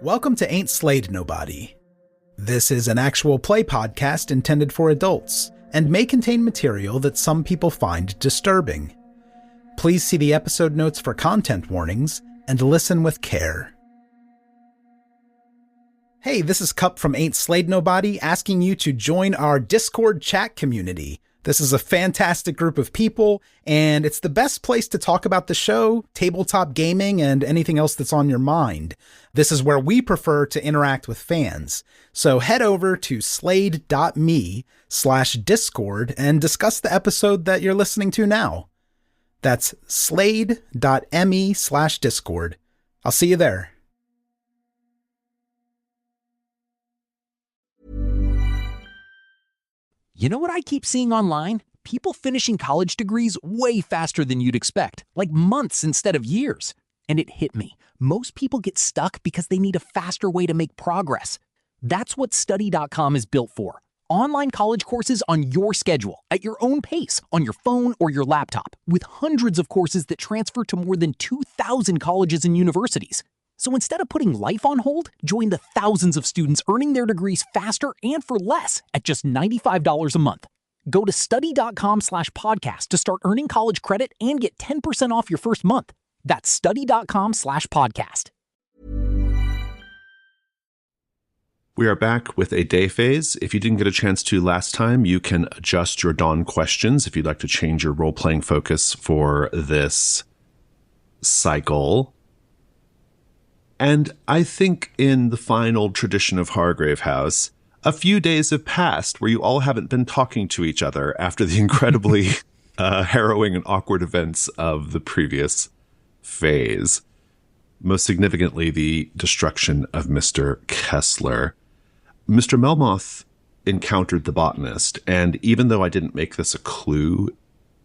Welcome to Ain't Slayed Nobody. This is an actual play podcast intended for adults, and may contain material that some people find disturbing. Please see the episode notes for content warnings, and listen with care. Hey, this is Cup from Ain't Slayed Nobody, asking you to join our Discord chat community. This is a fantastic group of people, and it's the best place to talk about the show, tabletop gaming, and anything else that's on your mind. This is where we prefer to interact with fans. So head over to slade.me/discord and discuss the episode that you're listening to now. That's slade.me/discord. I'll see you there. You know what I keep seeing online? People finishing college degrees way faster than you'd expect, like months instead of years. And it hit me. Most people get stuck because they need a faster way to make progress. That's what Study.com is built for. Online college courses on your schedule, at your own pace, on your phone or your laptop, with hundreds of courses that transfer to more than 2,000 colleges and universities. So instead of putting life on hold, join the thousands of students earning their degrees faster and for less at just $95 a month. Go to study.com/podcast to start earning college credit and get 10% off your first month. That's study.com/podcast. We are back with a day phase. If you didn't get a chance to last time, you can adjust your Dawn questions if you'd like to change your role-playing focus for this cycle. And I think in the final tradition of Hargrave House, a few days have passed where you all haven't been talking to each other after the incredibly harrowing and awkward events of the previous phase. Most significantly, the destruction of Mr. Kessler. Mr. Melmoth encountered the botanist, and even though I didn't make this a clue,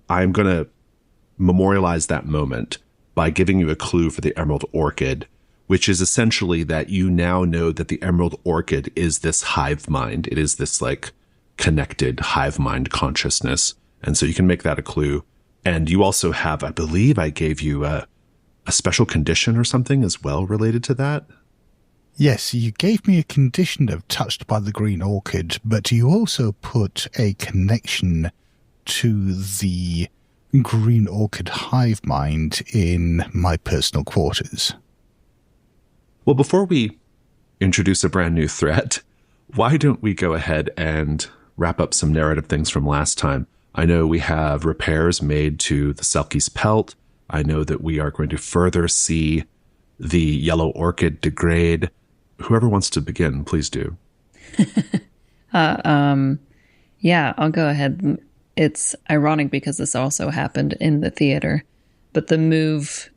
I'm going to memorialize that moment by giving you a clue for the Emerald Orchid, which is essentially that you now know that the Emerald Orchid is this hive mind. It is this like connected hive mind consciousness. And so you can make that a clue. And you also have, I believe I gave you a special condition or something as well related to that. Yes, you gave me a condition of touched by the green orchid, but you also put a connection to the green orchid hive mind in my personal quarters. Well, before we introduce a brand new threat, why don't we go ahead and wrap up some narrative things from last time? I know we have repairs made to the Selkie's pelt. I know that we are going to further see the yellow orchid degrade. Whoever wants to begin, please do. Yeah, I'll go ahead. It's ironic because this also happened in the theater, but the move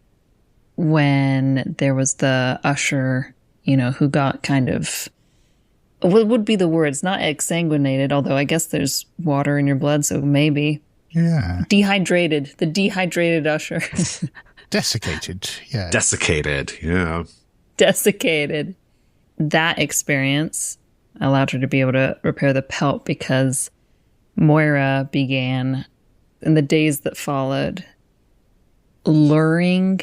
when there was the usher, who got kind of, what would be the words? Not exsanguinated, although I guess there's water in your blood, so maybe. Yeah. Dehydrated. The dehydrated usher. Desiccated, yeah. Desiccated, yeah. Desiccated. That experience allowed her to be able to repair the pelt because Moyra began, in the days that followed, luring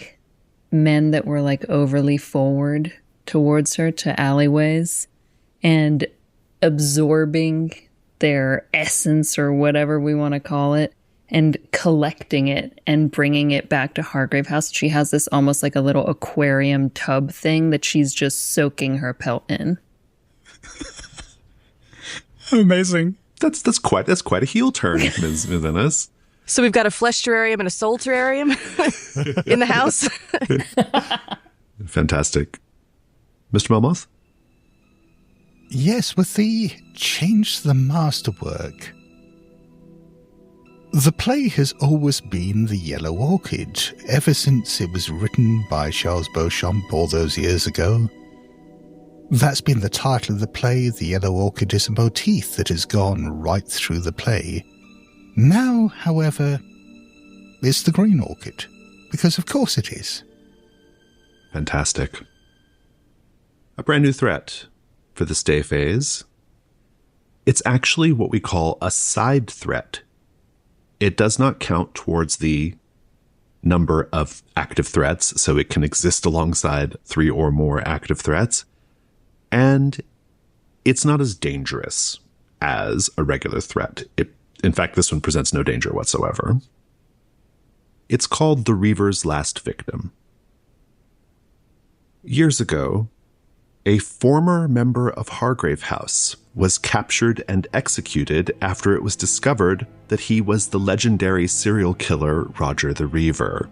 men that were like overly forward towards her to alleyways and absorbing their essence or whatever we want to call it and collecting it and bringing it back to Hargrave House. She has this almost like a little aquarium tub thing that she's just soaking her pelt in. Amazing. That's quite a heel turn, Ms. Ennis. So we've got a flesh terrarium and a soul terrarium in the house. Fantastic. Mr. Melmoth? Yes, with the change to the masterwork. The play has always been The Yellow Orchid, ever since it was written by Charles Beauchamp all those years ago. That's been the title of the play. The Yellow Orchid is a motif that has gone right through the play. Now, however, it's the green orchid, because of course it is. Fantastic. A brand new threat for this day phase. It's actually what we call a side threat. It does not count towards the number of active threats, so it can exist alongside 3 or more active threats. And it's not as dangerous as a regular threat. In fact, this one presents no danger whatsoever. It's called the Reaver's Last Victim. Years ago, a former member of Hargrave House was captured and executed after it was discovered that he was the legendary serial killer Roger the Reaver.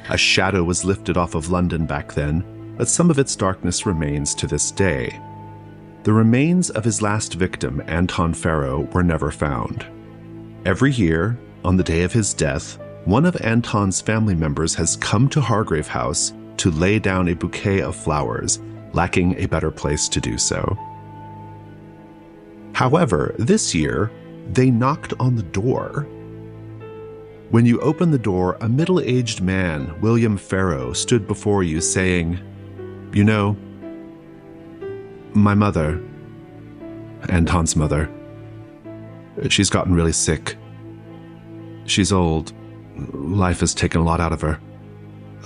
A shadow was lifted off of London back then, but some of its darkness remains to this day. The remains of his last victim, Anton Farrow, were never found. Every year, on the day of his death, one of Anton's family members has come to Hargrave House to lay down a bouquet of flowers, lacking a better place to do so. However, this year, they knocked on the door. When you opened the door, a middle-aged man, William Farrow, stood before you saying, "You know, my mother, Anton's mother, she's gotten really sick. She's old. Life has taken a lot out of her.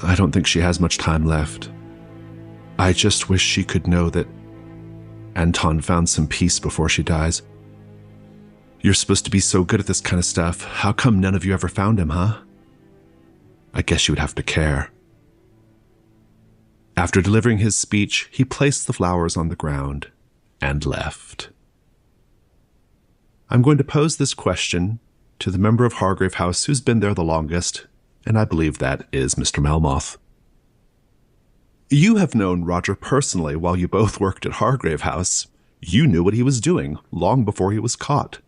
I don't think she has much time left. I just wish she could know that Anton found some peace before she dies. You're supposed to be so good at this kind of stuff. How come none of you ever found him, huh? I guess you would have to care." After delivering his speech, he placed the flowers on the ground and left. I'm going to pose this question to the member of Hargrave House who's been there the longest, and I believe that is Mr. Melmoth. You have known Roger personally while you both worked at Hargrave House. You knew what he was doing long before he was caught.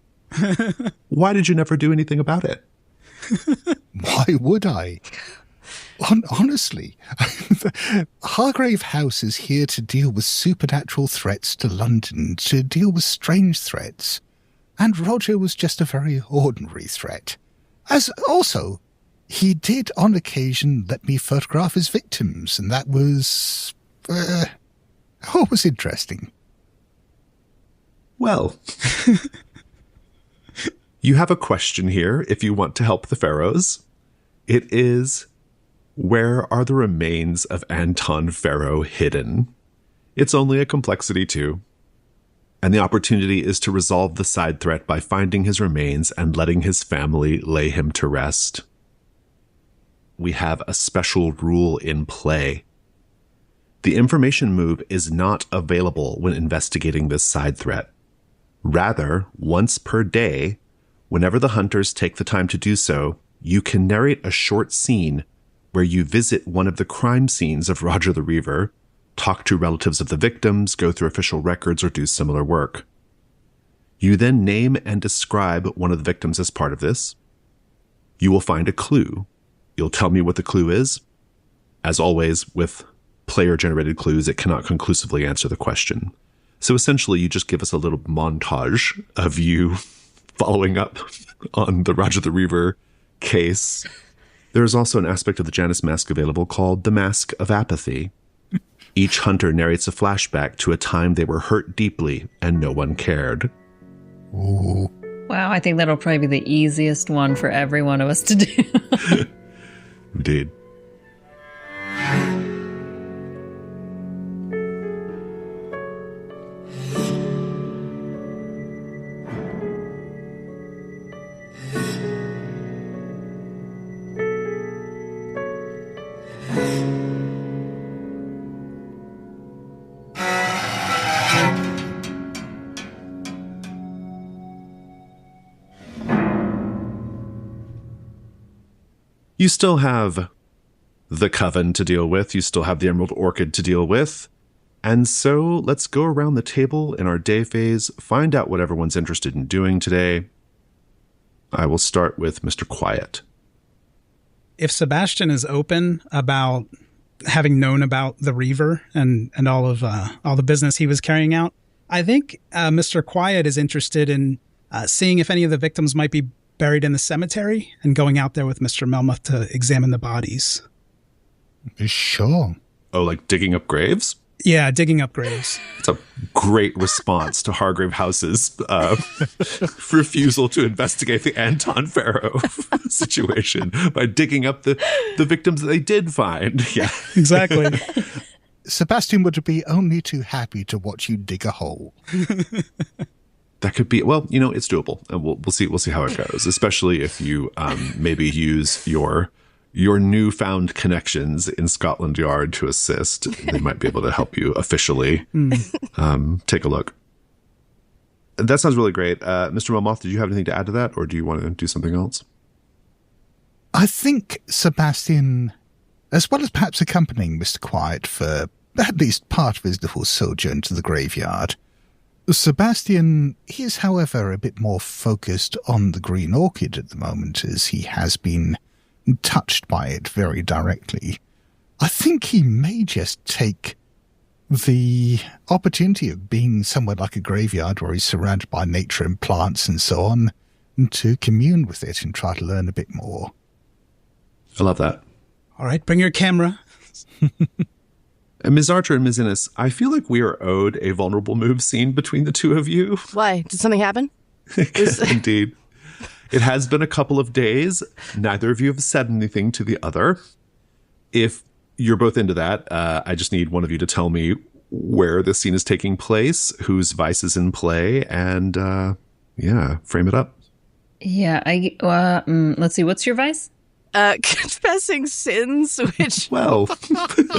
Why did you never do anything about it? Why would I? Honestly, Hargrave House is here to deal with supernatural threats to London, to deal with strange threats. And Roger was just a very ordinary threat. As also, he did on occasion let me photograph his victims, and that was always interesting. Well, you have a question here if you want to help the Farrows. It is, where are the remains of Anton Farrow hidden? It's only a complexity 2. And the opportunity is to resolve the side threat by finding his remains and letting his family lay him to rest. We have a special rule in play. The information move is not available when investigating this side threat. Rather, once per day, whenever the hunters take the time to do so, you can narrate a short scene where you visit one of the crime scenes of Roger the Reaver, talk to relatives of the victims, go through official records, or do similar work. You then name and describe one of the victims as part of this. You will find a clue. You'll tell me what the clue is. As always, with player-generated clues, it cannot conclusively answer the question. So essentially, you just give us a little montage of you following up on the Roger the Reaver case. There is also an aspect of the Janus Mask available called the Mask of Apathy. Each hunter narrates a flashback to a time they were hurt deeply and no one cared. Ooh. Wow, I think that'll probably be the easiest one for every one of us to do. Indeed. You still have the Coven to deal with. You still have the Emerald Orchid to deal with. And so let's go around the table in our day phase, find out what everyone's interested in doing today. I will start with Mr. Quiet. If Sebastian is open about having known about the Reaver and all the business he was carrying out, I think Mr. Quiet is interested in seeing if any of the victims might be buried in the cemetery and going out there with Mr. Melmoth to examine the bodies. Sure. Oh, like digging up graves? Yeah, digging up graves. It's a great response to Hargrave House's refusal to investigate the Anton Farrow situation by digging up the victims that they did find. Yeah, exactly. Sebastian would be only too happy to watch you dig a hole. That could be, well, it's doable, and we'll see how it goes. Especially if you maybe use your newfound connections in Scotland Yard to assist. They might be able to help you officially. Take a look. That sounds really great. Mr. Melmoth, did you have anything to add to that, or do you want to do something else? I think Sebastian, as well as perhaps accompanying Mr. Quiet for at least part of his little sojourn to the graveyard, Sebastian is, however, a bit more focused on the green orchid at the moment, as he has been touched by it very directly. I think he may just take the opportunity of being somewhere like a graveyard where he's surrounded by nature and plants and so on, to commune with it and try to learn a bit more. I love that. All right, bring your camera. And Ms. Archer and Ms. Innes, I feel like we are owed a vulnerable move scene between the two of you. Why? Did something happen? Indeed. It has been a couple of days. Neither of you have said anything to the other. If you're both into that, I just need one of you to tell me where this scene is taking place, whose vice is in play, and frame it up. Yeah, let's see, what's your vice? Confessing sins, which well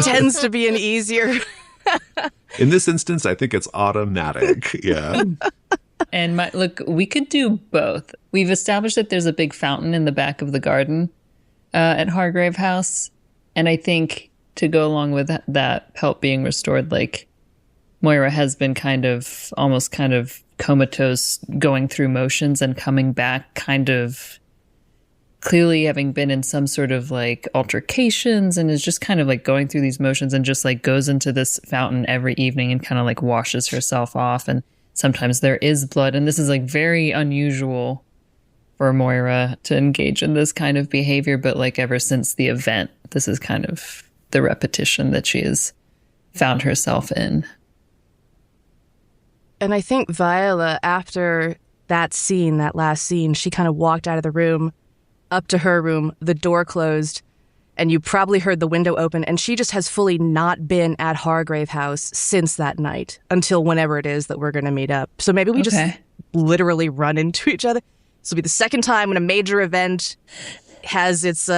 tends to be an easier. In this instance, I think it's automatic. Yeah. And look, we could do both. We've established that there's a big fountain in the back of the garden at Hargrave House. And I think to go along with that help being restored, like Moyra has been almost kind of comatose, going through motions and coming back kind of clearly having been in some sort of like altercations, and is just kind of like going through these motions and just like goes into this fountain every evening and kind of like washes herself off. And sometimes there is blood. And this is like very unusual for Moyra to engage in this kind of behavior. But like ever since the event, this is kind of the repetition that she has found herself in. And I think Viola, after that last scene, she kind of walked out of the room, up to her room, the door closed, and you probably heard the window open, and she just has fully not been at Hargrave House since that night, until whenever it is that we're going to meet up. So maybe we just literally run into each other. This will be the second time when a major event has its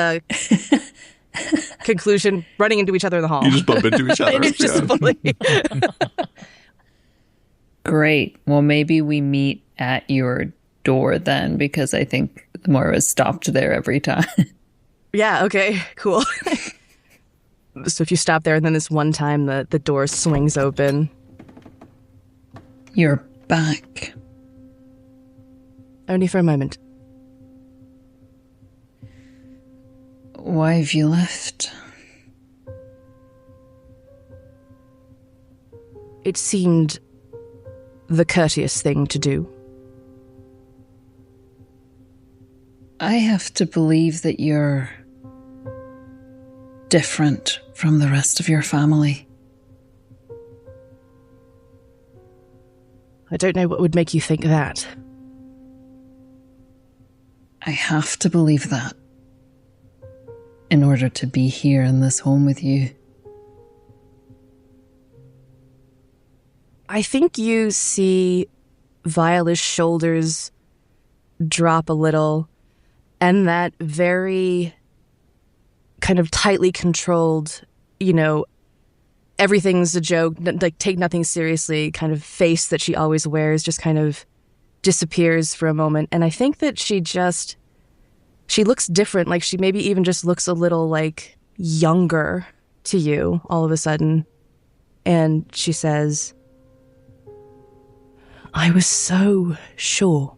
conclusion, running into each other in the hall. You just bump into each other. Great. Well, maybe we meet at your door then, because I think Moyra stopped there every time. Yeah, okay, cool. So if you stop there, and then this one time the door swings open. You're back. Only for a moment. Why have you left? It seemed the courteous thing to do. I have to believe that you're different from the rest of your family. I don't know what would make you think that. I have to believe that in order to be here in this home with you. I think you see Viola's shoulders drop a little, and that very kind of tightly controlled, everything's a joke, like take nothing seriously kind of face that she always wears just kind of disappears for a moment. And I think that she looks different, like she maybe even just looks a little like younger to you all of a sudden. And she says, I was so sure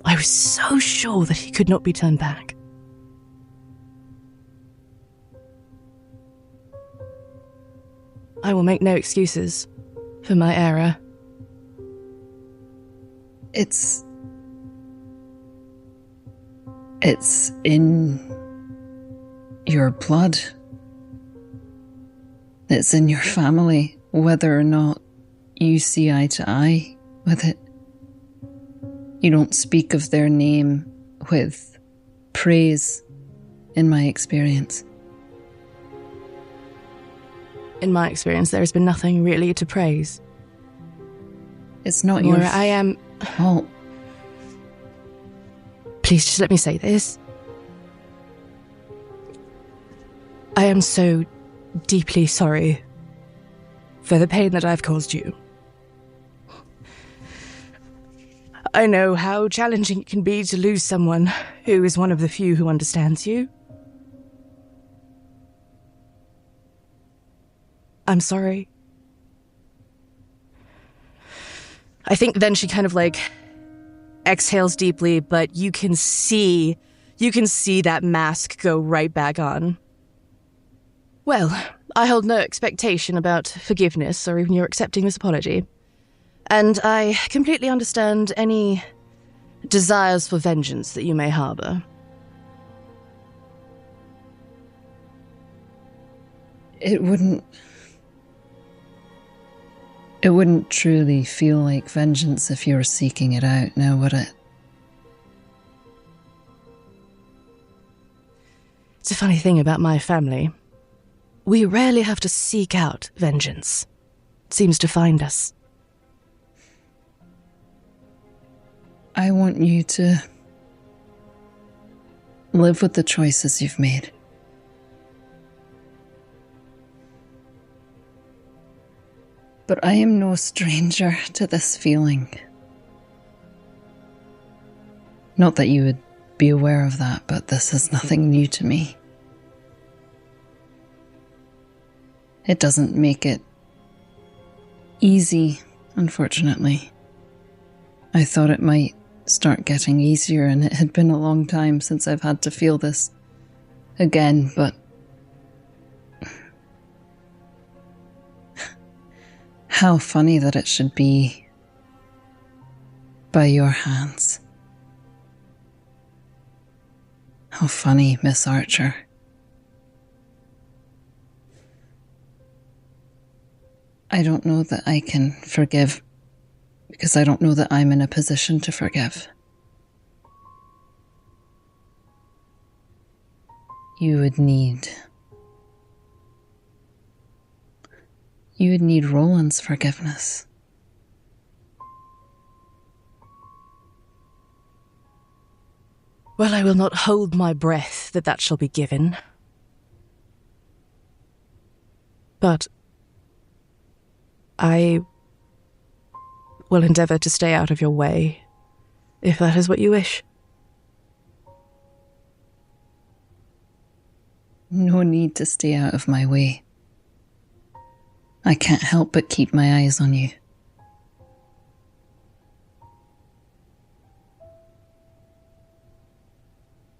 that he could not be turned back. I will make no excuses for my error. It's in your blood. It's in your family, whether or not you see eye to eye with it. You don't speak of their name with praise, in my experience. In my experience, there has been nothing really to praise. It's not your... Moyra, I am... Oh. Please, just let me say this. I am so deeply sorry for the pain that I've caused you. I know how challenging it can be to lose someone who is one of the few who understands you. I'm sorry. I think then she kind of like exhales deeply, but you can see that mask go right back on. Well, I hold no expectation about forgiveness or even your accepting this apology. And I completely understand any desires for vengeance that you may harbor. It wouldn't truly feel like vengeance if you were seeking it out, now would it? It's a funny thing about my family. We rarely have to seek out vengeance. It seems to find us. I want you to live with the choices you've made. But I am no stranger to this feeling. Not that you would be aware of that, but this is nothing new to me. It doesn't make it easy, unfortunately. I thought it might start getting easier, and it had been a long time since I've had to feel this again, but how funny that it should be by your hands. How funny, Miss Archer. I don't know that I can forgive, because I don't know that I'm in a position to forgive. You would need Roland's forgiveness. Well, I will not hold my breath that shall be given. But I will endeavour to stay out of your way, if that is what you wish. No need to stay out of my way. I can't help but keep my eyes on you.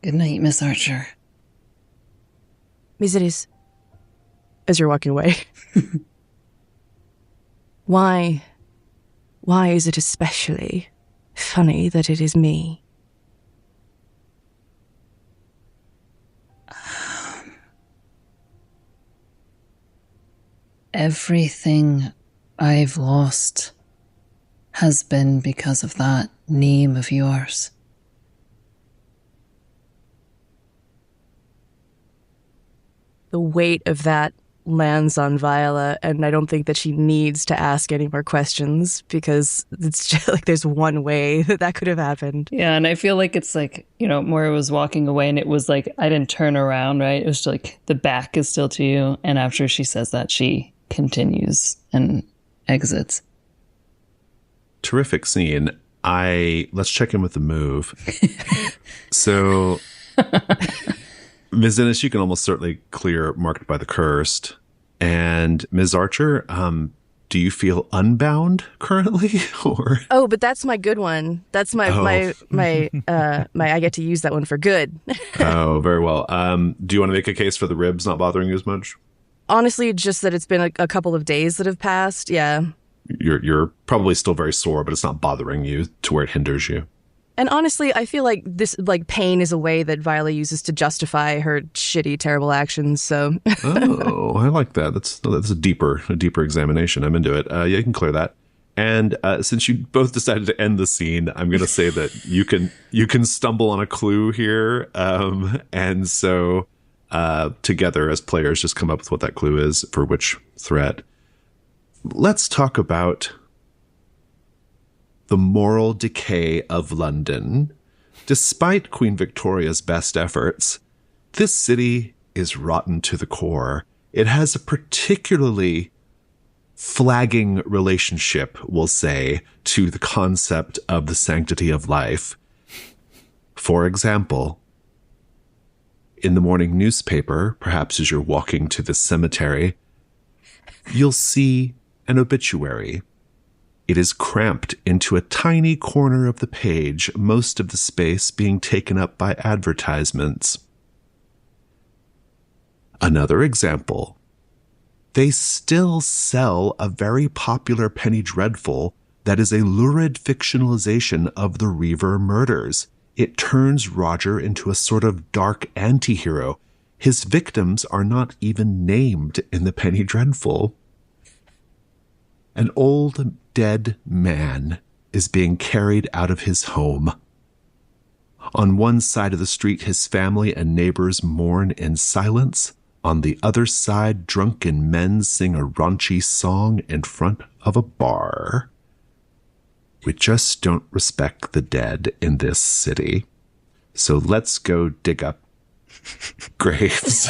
Good night, Miss Archer. Miseries. As you're walking away. Why is it especially funny that it is me? Everything I've lost has been because of that name of yours. The weight of that lands on Viola, and I don't think that she needs to ask any more questions, because it's just like there's one way that could have happened. Yeah, and I feel like it's like, Moyra was walking away and it was like, I didn't turn around, right? It was like the back is still to you, and after she says that, she continues and exits. Terrific scene. Let's check in with the move. So Ms. Innes, you can almost certainly clear Marked by the Cursed. And Ms. Archer, do you feel unbound currently? Or but that's my good one. That's my I get to use that one for good. Oh, very well. Do you want to make a case for the ribs not bothering you as much? Honestly, just that it's been a couple of days that have passed. Yeah. You're probably still very sore, but it's not bothering you to where it hinders you. And honestly, I feel like this pain is a way that Viola uses to justify her shitty, terrible actions. So. Oh, I like that. That's a deeper examination. I'm into it. Yeah, you can clear that. And since you both decided to end the scene, I'm going to say that you can stumble on a clue here. And so together as players, just come up with what that clue is for which threat. Let's talk about the moral decay of London. Despite Queen Victoria's best efforts, this city is rotten to the core. It has a particularly flagging relationship, we'll say, to the concept of the sanctity of life. For example, in the morning newspaper, perhaps as you're walking to the cemetery, you'll see an obituary. It is cramped into a tiny corner of the page, most of the space being taken up by advertisements. Another example. They still sell a very popular penny dreadful that is a lurid fictionalization of the Reaver murders. It turns Roger into a sort of dark anti-hero. His victims are not even named in the penny dreadful. An old dead man is being carried out of his home. On one side of the street, his family and neighbors mourn in silence. On the other side, drunken men sing a raunchy song in front of a bar. We just don't respect the dead in this city. So let's go dig up graves.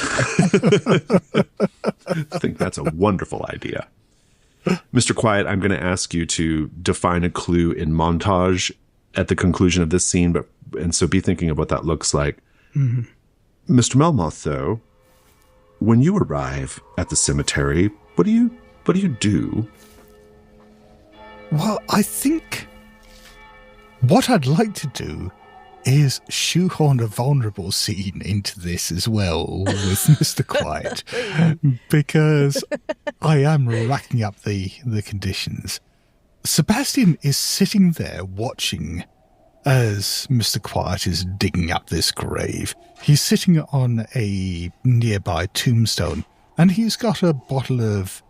I think that's a wonderful idea. Mr. Quiet, I'm going to ask you to define a clue in montage at the conclusion of this scene, and so be thinking of what that looks like. Mm-hmm. Mr. Melmoth, though, when you arrive at the cemetery, what do you do? Well, I think what I'd like to do is shoehorn a vulnerable scene into this as well with Mr. Quiet, because I am racking up the conditions. Sebastian is sitting there watching as Mr. Quiet is digging up this grave. He's sitting on a nearby tombstone, and he's got a bottle of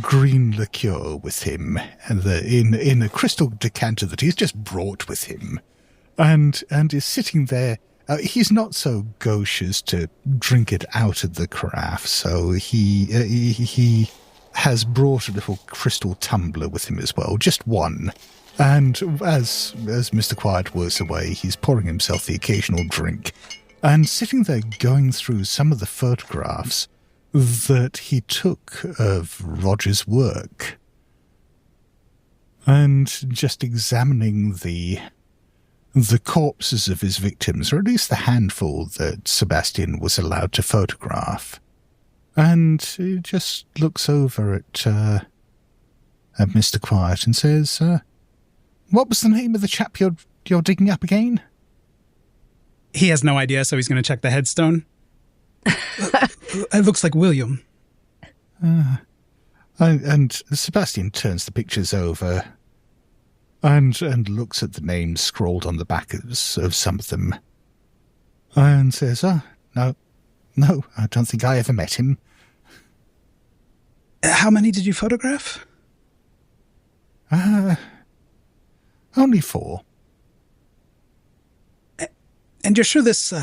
green liqueur with him, and in a crystal decanter that he's just brought with him, and is sitting there. He's not so gauche as to drink it out of the carafe, so he has brought a little crystal tumbler with him as well, just one. And as Mr. Quiet works away, he's pouring himself the occasional drink, and sitting there going through some of the photographs that he took of Roger's work, and just examining the corpses of his victims, or at least the handful that Sebastian was allowed to photograph. And he just looks over at Mr. Quiet and says, what was the name of the chap you're digging up again? He has no idea, so he's going to check the headstone. It looks like William. And Sebastian turns the pictures over and looks at the names scrawled on the back of some of them, and says, no, I don't think I ever met him. How many did you photograph? Only 4. And you're sure this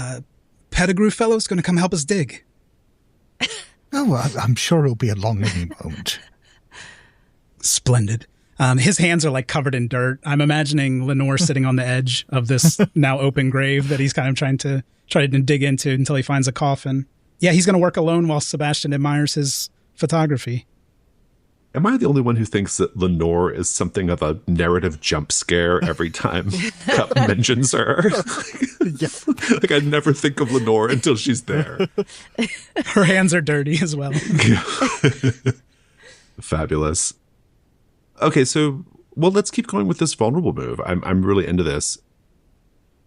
Pettigrew fellow's going to come help us dig? Oh, I'm sure he'll be along any moment. Splendid. His hands are like covered in dirt. I'm imagining Lenore sitting on the edge of this now open grave that he's kind of trying to dig into until he finds a coffin. Yeah, he's going to work alone while Sebastian admires his photography. Am I the only one who thinks that Lenore is something of a narrative jump scare every time Cup mentions her? Yeah. Like, I never think of Lenore until she's there. Her hands are dirty as well. Fabulous. Okay, so, well, let's keep going with this vulnerable move. I'm really into this.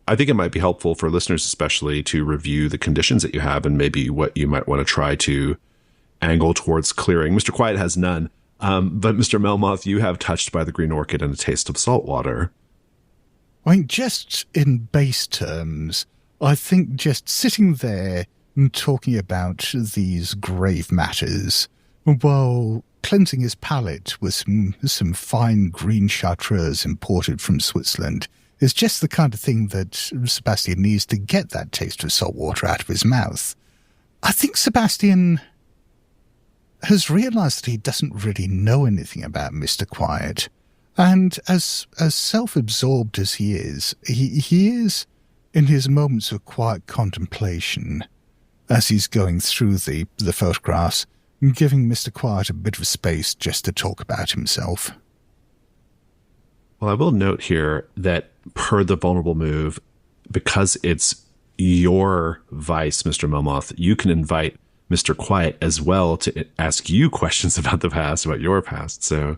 I think it might be helpful for listeners especially to review the conditions that you have and maybe what you might want to try to angle towards clearing. Mr. Quiet has none. But Mr. Melmoth, you have Touched by the Green Orchid and A Taste of Salt Water. I mean, just in base terms, I think just sitting there and talking about these grave matters while cleansing his palate with some fine green chartreuse imported from Switzerland is just the kind of thing that Sebastian needs to get that taste of salt water out of his mouth. I think Sebastian has realized that he doesn't really know anything about Mr. Quiet. And as self-absorbed as he is in his moments of quiet contemplation as he's going through the photographs, giving Mr. Quiet a bit of space just to talk about himself. Well, I will note here that per the vulnerable move, because it's your vice, Mr. Melmoth, you can invite Mr. Quiet as well to ask you questions about the past, about your past. So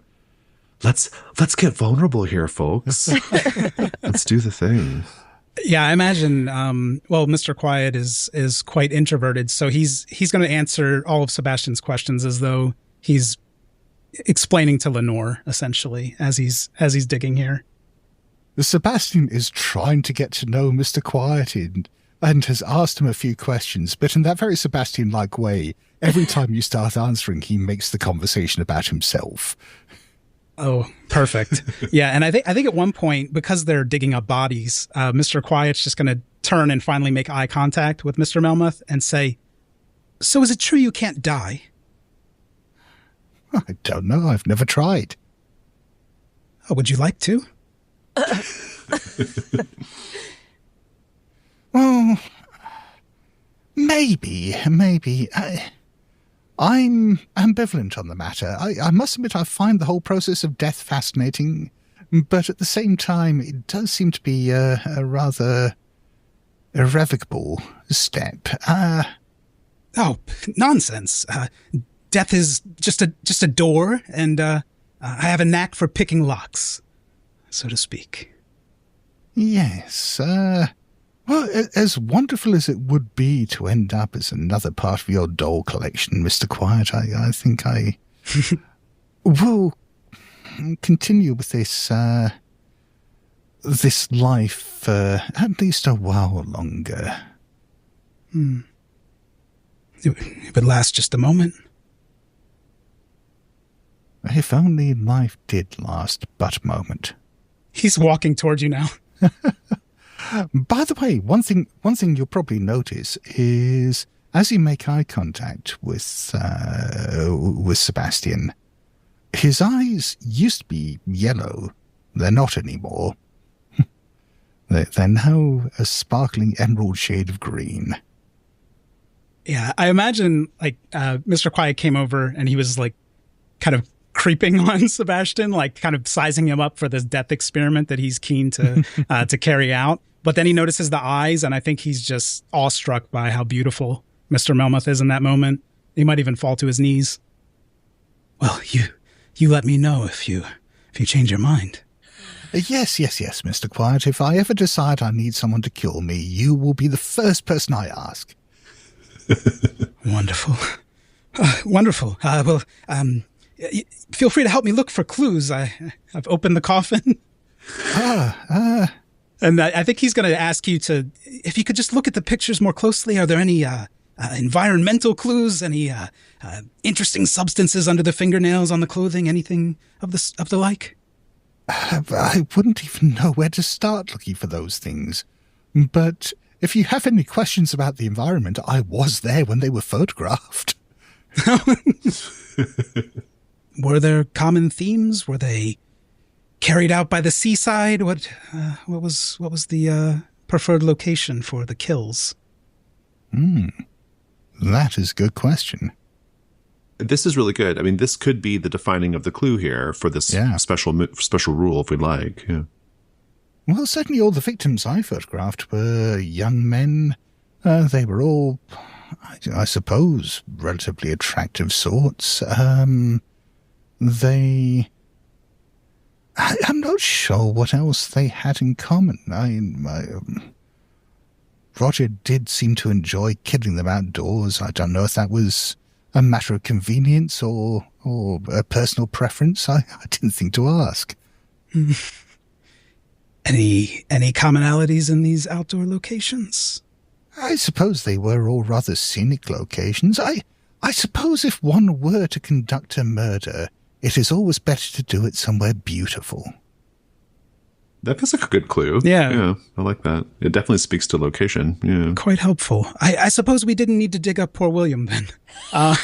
let's get vulnerable here, folks. Let's do the thing. Yeah, I imagine, Mr. Quiet is quite introverted, so he's going to answer all of Sebastian's questions as though he's explaining to Lenore, essentially, as he's digging here. Sebastian is trying to get to know Mr. Quiet and has asked him a few questions, but in that very Sebastian-like way, every time you start answering, he makes the conversation about himself. Oh, perfect. Yeah, and I think at one point, because they're digging up bodies, Mr. Quiet's just going to turn and finally make eye contact with Mr. Melmoth and say, "So is it true you can't die?" I don't know. I've never tried. Oh, would you like to? Well, maybe. I'm ambivalent on the matter. I must admit I find the whole process of death fascinating, but at the same time it does seem to be a rather irrevocable step. Oh, nonsense. Death is just a door, and I have a knack for picking locks, so to speak. Yes, well, as wonderful as it would be to end up as another part of your doll collection, Mr. Quiet, I think I will continue with this life for at least a while longer. It would last just a moment. If only life did last but a moment. He's walking towards you now. By the way, one thing you'll probably notice is as you make eye contact with Sebastian, his eyes used to be yellow. They're not anymore. They're now a sparkling emerald shade of green. Yeah, I imagine like Mr. Quiet came over and he was like kind of creeping on Sebastian, like kind of sizing him up for this death experiment that he's keen to carry out. But then he notices the eyes, and I think he's just awestruck by how beautiful Mr. Melmoth is in that moment. He might even fall to his knees. Well, you let me know if you change your mind. Yes, Mr. Quiet. If I ever decide I need someone to kill me, you will be the first person I ask. Wonderful. Wonderful. Feel free to help me look for clues. I've opened the coffin. And I think he's going to ask you if you could just look at the pictures more closely. Are there any environmental clues? Any interesting substances under the fingernails, on the clothing? Anything of the like? I wouldn't even know where to start looking for those things. But if you have any questions about the environment, I was there when they were photographed. Were there common themes? Were they carried out by the seaside? What was the preferred location for the kills? That is a good question. This is really good. I mean, this could be the defining of the clue here for this special rule, if we'd like. Yeah. Well, certainly all the victims I photographed were young men. They were all, I suppose, relatively attractive sorts. I'm not sure what else they had in common. Roger did seem to enjoy killing them outdoors. I don't know if that was a matter of convenience or a personal preference. I didn't think to ask. Any commonalities in these outdoor locations? I suppose they were all rather scenic locations. I suppose if one were to conduct a murder, it is always better to do it somewhere beautiful. That feels like a good clue. Yeah. I like that. It definitely speaks to location. Yeah. Quite helpful. I suppose we didn't need to dig up poor William then. I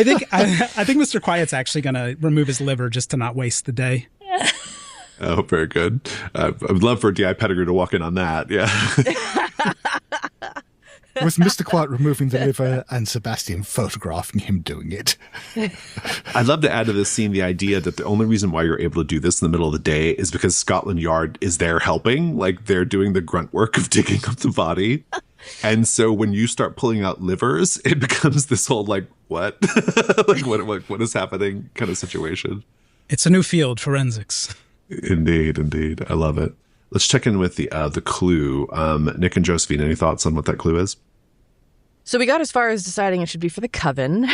think Mr. Quiet's actually going to remove his liver just to not waste the day. Oh, very good. I would love for D.I. Pettigrew to walk in on that. Yeah. With Mr. Quiet removing the liver and Sebastian photographing him doing it. I'd love to add to this scene the idea that the only reason why you're able to do this in the middle of the day is because Scotland Yard is there helping. Like, they're doing the grunt work of digging up the body. And so when you start pulling out livers, it becomes this whole, like, what? Like, what is happening kind of situation. It's a new field, forensics. Indeed. I love it. Let's check in with the clue. Nick and Josephine, any thoughts on what that clue is? So we got as far as deciding it should be for the coven.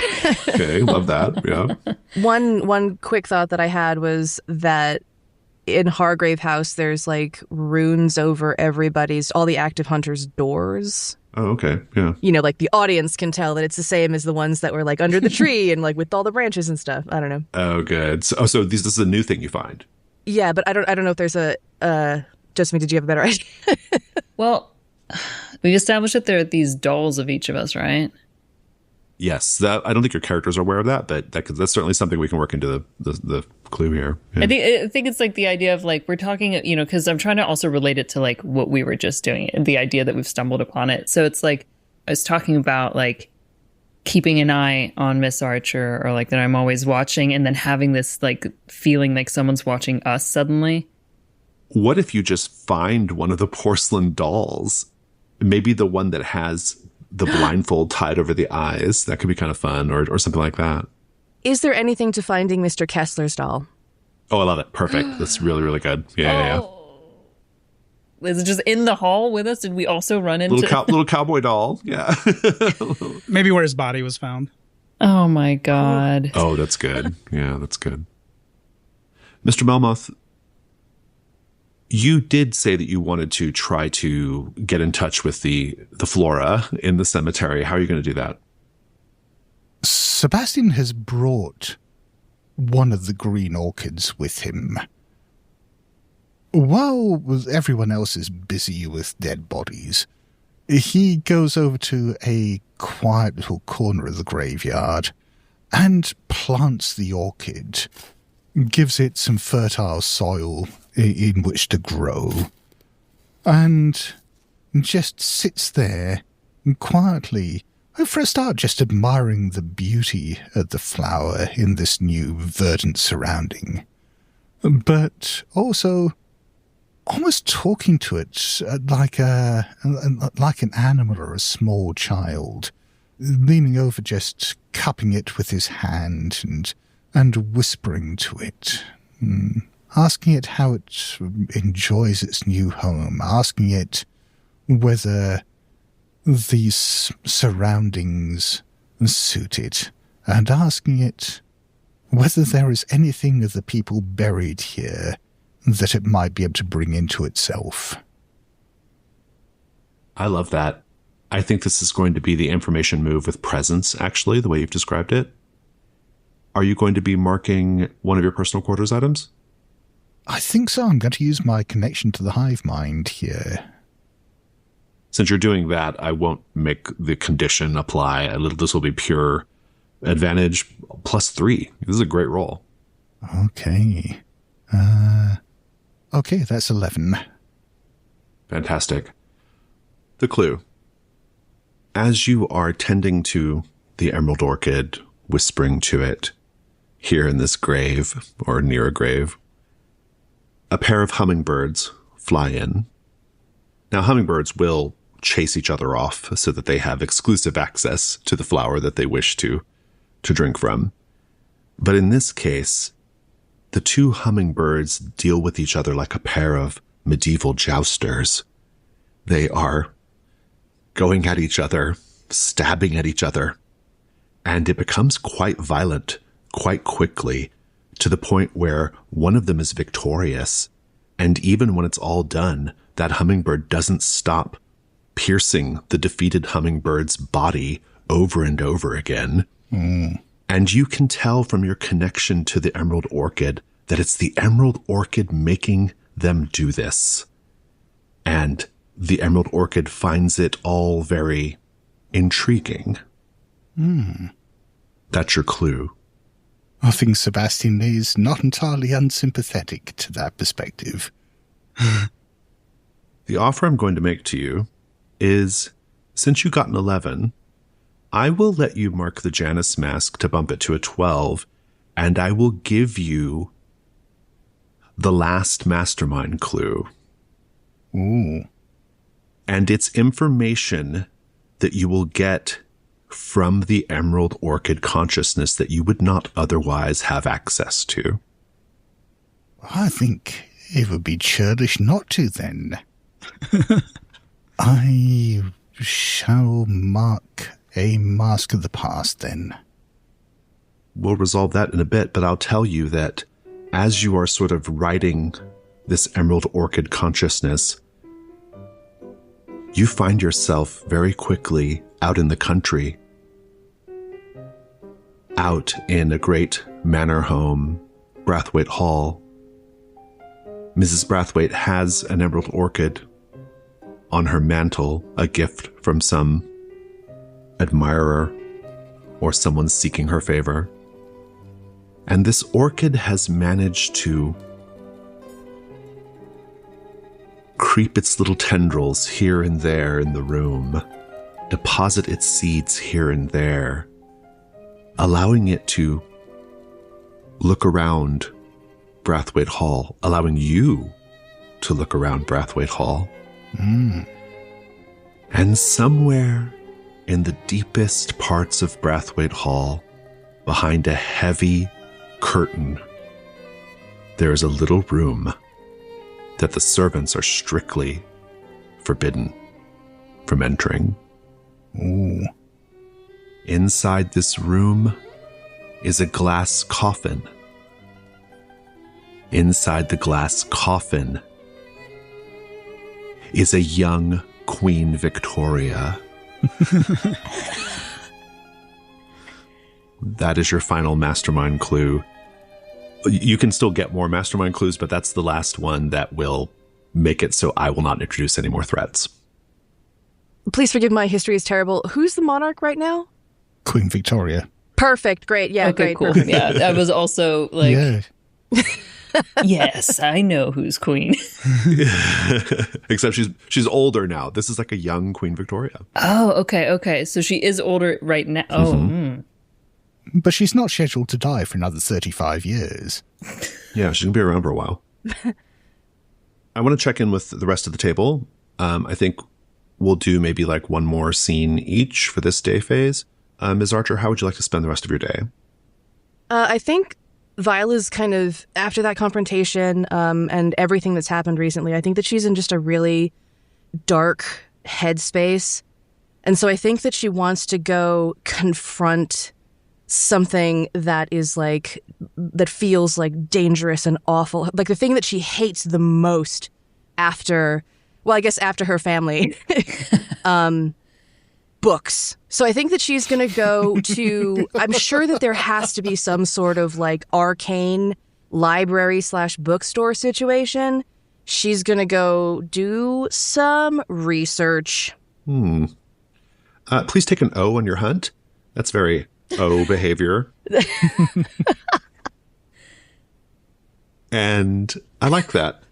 Okay, love that. Yeah. One quick thought that I had was that in Hargrave House, there's like runes over all the active hunters' doors. Oh, okay. Yeah. You know, like the audience can tell that it's the same as the ones that were like under the tree and like with all the branches and stuff. I don't know. Oh, good. So this is a new thing you find. Yeah, but I don't know if there's Josephine, did you have a better idea? Well, we established that there are these dolls of each of us, right? Yes. I don't think your characters are aware of that, but that's certainly something we can work into the clue here. Yeah. I think it's like the idea of like, we're talking, you know, because I'm trying to also relate it to like what we were just doing, the idea that we've stumbled upon it. So it's like, I was talking about like keeping an eye on Miss Archer, or like that I'm always watching, and then having this like feeling like someone's watching us suddenly. What if you just find one of the porcelain dolls? Maybe the one that has the blindfold tied over the eyes. That could be kind of fun, or something like that. Is there anything to finding Mr. Kessler's doll? Oh, I love it. Perfect. That's really, really good. Yeah. Was it just in the hall with us? Did we also run into little cowboy doll? Yeah. Maybe where his body was found. Oh my God. Oh, that's good. Yeah, that's good. Mr. Melmoth, you did say that you wanted to try to get in touch with the flora in the cemetery. How are you going to do that? Sebastian has brought one of the green orchids with him. While everyone else is busy with dead bodies, he goes over to a quiet little corner of the graveyard and plants the orchid, gives it some fertile soil in which to grow, and just sits there quietly, for a start, just admiring the beauty of the flower in this new verdant surrounding, but also almost talking to it like an animal or a small child, leaning over, just cupping it with his hand and whispering to it, asking it how it enjoys its new home, asking it whether these surroundings suit it, and asking it whether there is anything of the people buried here that it might be able to bring into itself. I love that. I think this is going to be the information move with presence, actually, the way you've described it. Are you going to be marking one of your personal quarters items? I think so. I'm going to use my connection to the hive mind here. Since you're doing that, I won't make the condition apply. This will be pure advantage +3. This is a great roll. Okay. Okay, that's 11. Fantastic. The clue. As you are tending to the emerald orchid, whispering to it, here in this grave, or near a grave, a pair of hummingbirds fly in. Now, hummingbirds will chase each other off so that they have exclusive access to the flower that they wish to drink from. But in this case, the two hummingbirds deal with each other like a pair of medieval jousters. They are going at each other, stabbing at each other, and it becomes quite violent quite quickly, to the point where one of them is victorious, and even when it's all done, that hummingbird doesn't stop piercing the defeated hummingbird's body over and over again. And you can tell from your connection to the emerald orchid that it's the emerald orchid making them do this. And the Emerald Orchid finds it all very intriguing. That's your clue. I think Sebastian is not entirely unsympathetic to that perspective. The offer I'm going to make to you is, since you got an 11, I will let you mark the Janus mask to bump it to a 12, and I will give you the last mastermind clue. Ooh. And it's information that you will get from the Emerald Orchid consciousness that you would not otherwise have access to. I think it would be churlish not to, then. I shall mark a mask of the past, then. We'll resolve that in a bit, but I'll tell you that as you are sort of writing this Emerald Orchid consciousness, you find yourself very quickly out in the country, out in a great manor home, Brathwaite Hall. Mrs. Brathwaite has an emerald orchid on her mantle, a gift from some admirer or someone seeking her favor. And this orchid has managed to creep its little tendrils here and there in the room, deposit its seeds here and there, allowing it to look around Brathwaite Hall, allowing you to look around Brathwaite Hall. And somewhere in the deepest parts of Brathwaite Hall, behind a heavy curtain, there is a little room that the servants are strictly forbidden from entering. Ooh. Inside this room is a glass coffin. Inside the glass coffin is a young Queen Victoria. That is your final mastermind clue. You can still get more mastermind clues, but that's the last one that will make it so I will not introduce any more threats. Please forgive my history is terrible. Who's the monarch right now? Queen Victoria. Perfect. Great. Yeah, Okay, great. cool. Perfect. Yeah, I was also like, Yeah. yes, I know who's queen. Except she's older now. This is like a young Queen Victoria. Oh, okay. So she is older right now. Oh, But she's not scheduled to die for another 35 years. Yeah, she's going to be around for a while. I want to check in with the rest of the table. I think we'll do maybe like one more scene each for this day phase. Ms. Archer, how would you like to spend the rest of your day? I think Viola's kind of, after that confrontation and everything that's happened recently, I think that she's in just a really dark headspace. And so I think that she wants to go confront something that is like, that feels like dangerous and awful. Like the thing that she hates the most after, well, I guess after her family, books. So I think that she's going to go to, I'm sure that there has to be some sort of like arcane library/bookstore situation. She's going to go do some research. Please take an O on your hunt. That's very O behavior. And I like that.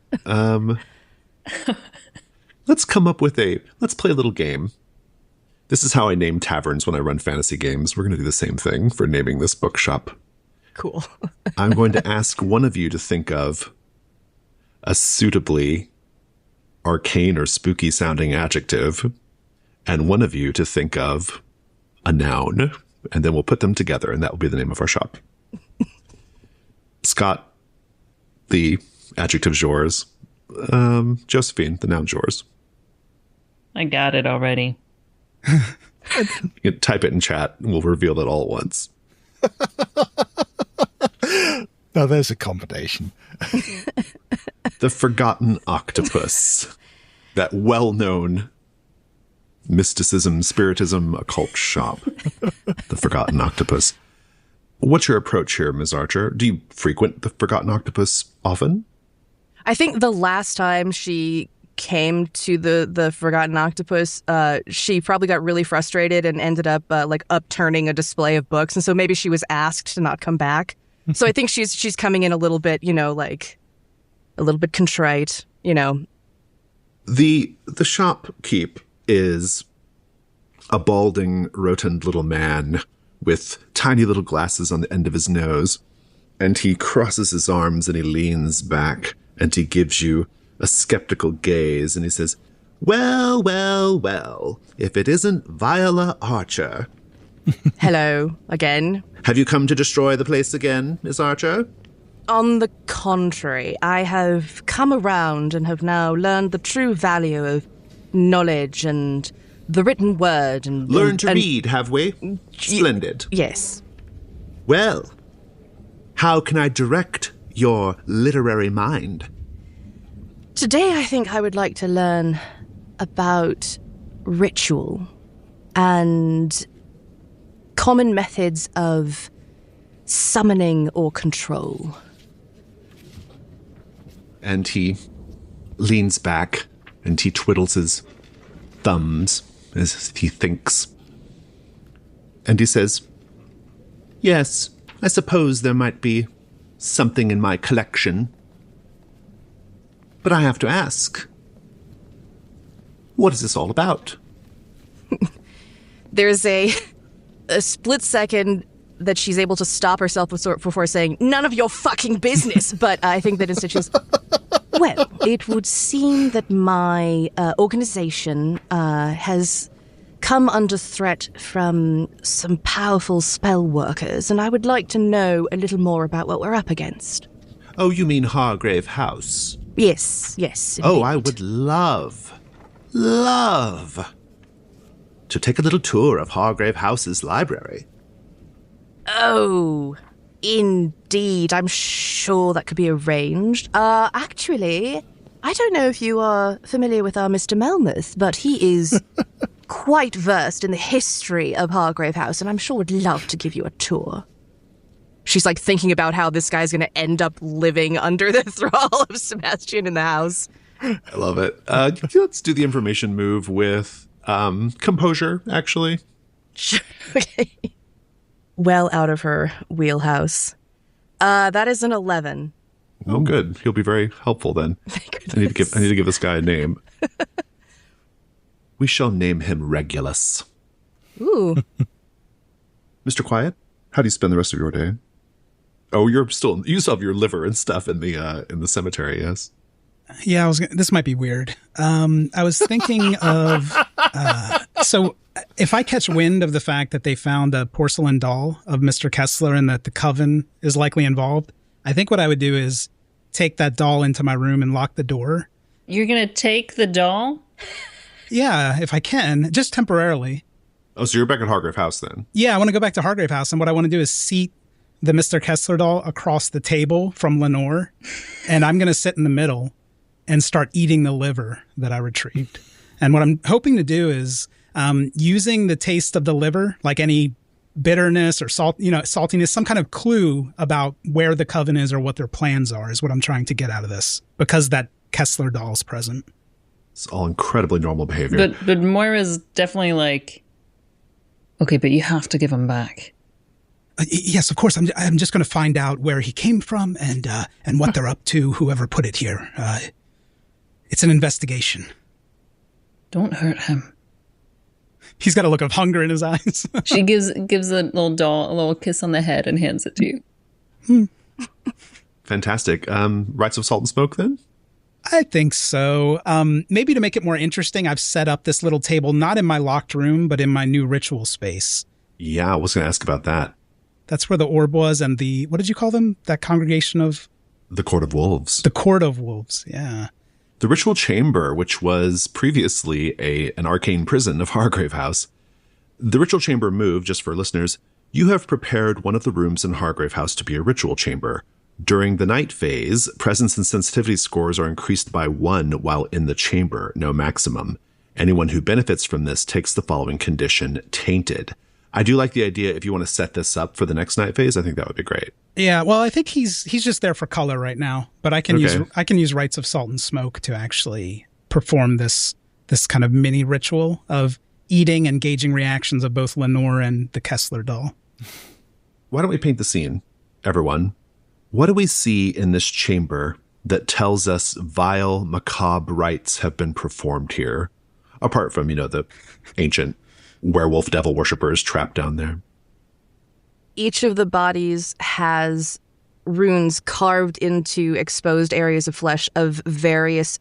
Let's play a little game. This is how I name taverns when I run fantasy games. We're going to do the same thing for naming this bookshop. Cool. I'm going to ask one of you to think of a suitably arcane or spooky sounding adjective, and one of you to think of a noun, and then we'll put them together, and that will be the name of our shop. Scott, the adjective's yours. Josephine, the noun's yours. I got it already. You can type it in chat, and we'll reveal it all at once. Now there's a combination. The Forgotten Octopus. That well-known mysticism, spiritism, occult shop. The Forgotten Octopus. What's your approach here, Ms. Archer? Do you frequent the Forgotten Octopus often? I think the last time she came to the Forgotten Octopus, she probably got really frustrated and ended up upturning a display of books. And so maybe she was asked to not come back. So I think she's coming in a little bit, a little bit contrite, The shopkeep is a balding, rotund little man with tiny little glasses on the end of his nose. And he crosses his arms and he leans back and he gives you a skeptical gaze and he says, well, well, well, if it isn't Viola Archer. Hello, again. Have you come to destroy the place again, Miss Archer? On the contrary, I have come around and have now learned the true value of knowledge and the written word. And learned to read, have we? Splendid. Yes. Well, how can I direct your literary mind? Today, I think I would like to learn about ritual and common methods of summoning or control. And he leans back and he twiddles his thumbs as he thinks. And he says, yes, I suppose there might be something in my collection. But I have to ask, what is this all about? There's a split second that she's able to stop herself before saying, none of your fucking business. But I think that instead she goes, well, it would seem that my organization has come under threat from some powerful spell workers, and I would like to know a little more about what we're up against. Oh, you mean Hargrave House? Yes. Indeed. Oh, I would love to take a little tour of Hargrave House's library. Oh, indeed. I'm sure that could be arranged. Actually, I don't know if you are familiar with our Mr. Melmoth, but he is quite versed in the history of Hargrave House, and I'm sure would love to give you a tour. She's thinking about how this guy's going to end up living under the thrall of Sebastian in the house. I love it. Let's do the information move with composure, actually. Sure. Okay. Well out of her wheelhouse. That is an 11. Oh, good. He'll be very helpful then. I need to give this guy a name. We shall name him Regulus. Ooh. Mr. Quiet, how do you spend the rest of your day? Oh, you still have your liver and stuff in the cemetery, yes? Yeah, this might be weird. I was thinking of, so if I catch wind of the fact that they found a porcelain doll of Mr. Kessler and that the coven is likely involved, I think what I would do is take that doll into my room and lock the door. You're going to take the doll? Yeah, if I can, just temporarily. Oh, so you're back at Hargrave House then? Yeah, I want to go back to Hargrave House, and what I want to do is seat the Mr. Kessler doll across the table from Lenore, and I'm going to sit in the middle and start eating the liver that I retrieved. And what I'm hoping to do is using the taste of the liver, like any bitterness or salt, saltiness, some kind of clue about where the coven is or what their plans are is what I'm trying to get out of this, because that Kessler doll's present. It's all incredibly normal behavior. But Moira's definitely okay, but you have to give him back. Yes, of course. I'm just going to find out where he came from and what they're up to, whoever put it here. It's an investigation. Don't hurt him. He's got a look of hunger in his eyes. She gives the little doll a little kiss on the head and hands it to you. Fantastic. Rites of Salt and Smoke then? I think so. Maybe to make it more interesting, I've set up this little table, not in my locked room, but in my new ritual space. Yeah, I was going to ask about that. That's where the orb was and what did you call them? That congregation of? The Court of Wolves. The Court of Wolves, yeah. The ritual chamber, which was previously an arcane prison of Hargrave House. The ritual chamber moved, just for listeners. You have prepared one of the rooms in Hargrave House to be a ritual chamber. During the night phase, presence and sensitivity scores are increased by 1 while in the chamber, no maximum. Anyone who benefits from this takes the following condition, tainted. I do like the idea if you want to set this up for the next night phase, I think that would be great. Yeah, well, I think he's just there for color right now, but I can use rites of salt and smoke to actually perform this kind of mini ritual of eating and gauging reactions of both Lenore and the Kessler doll. Why don't we paint the scene, everyone? What do we see in this chamber that tells us vile, macabre rites have been performed here, apart from, the ancient werewolf devil worshippers trapped down there? Each of the bodies has runes carved into exposed areas of flesh in various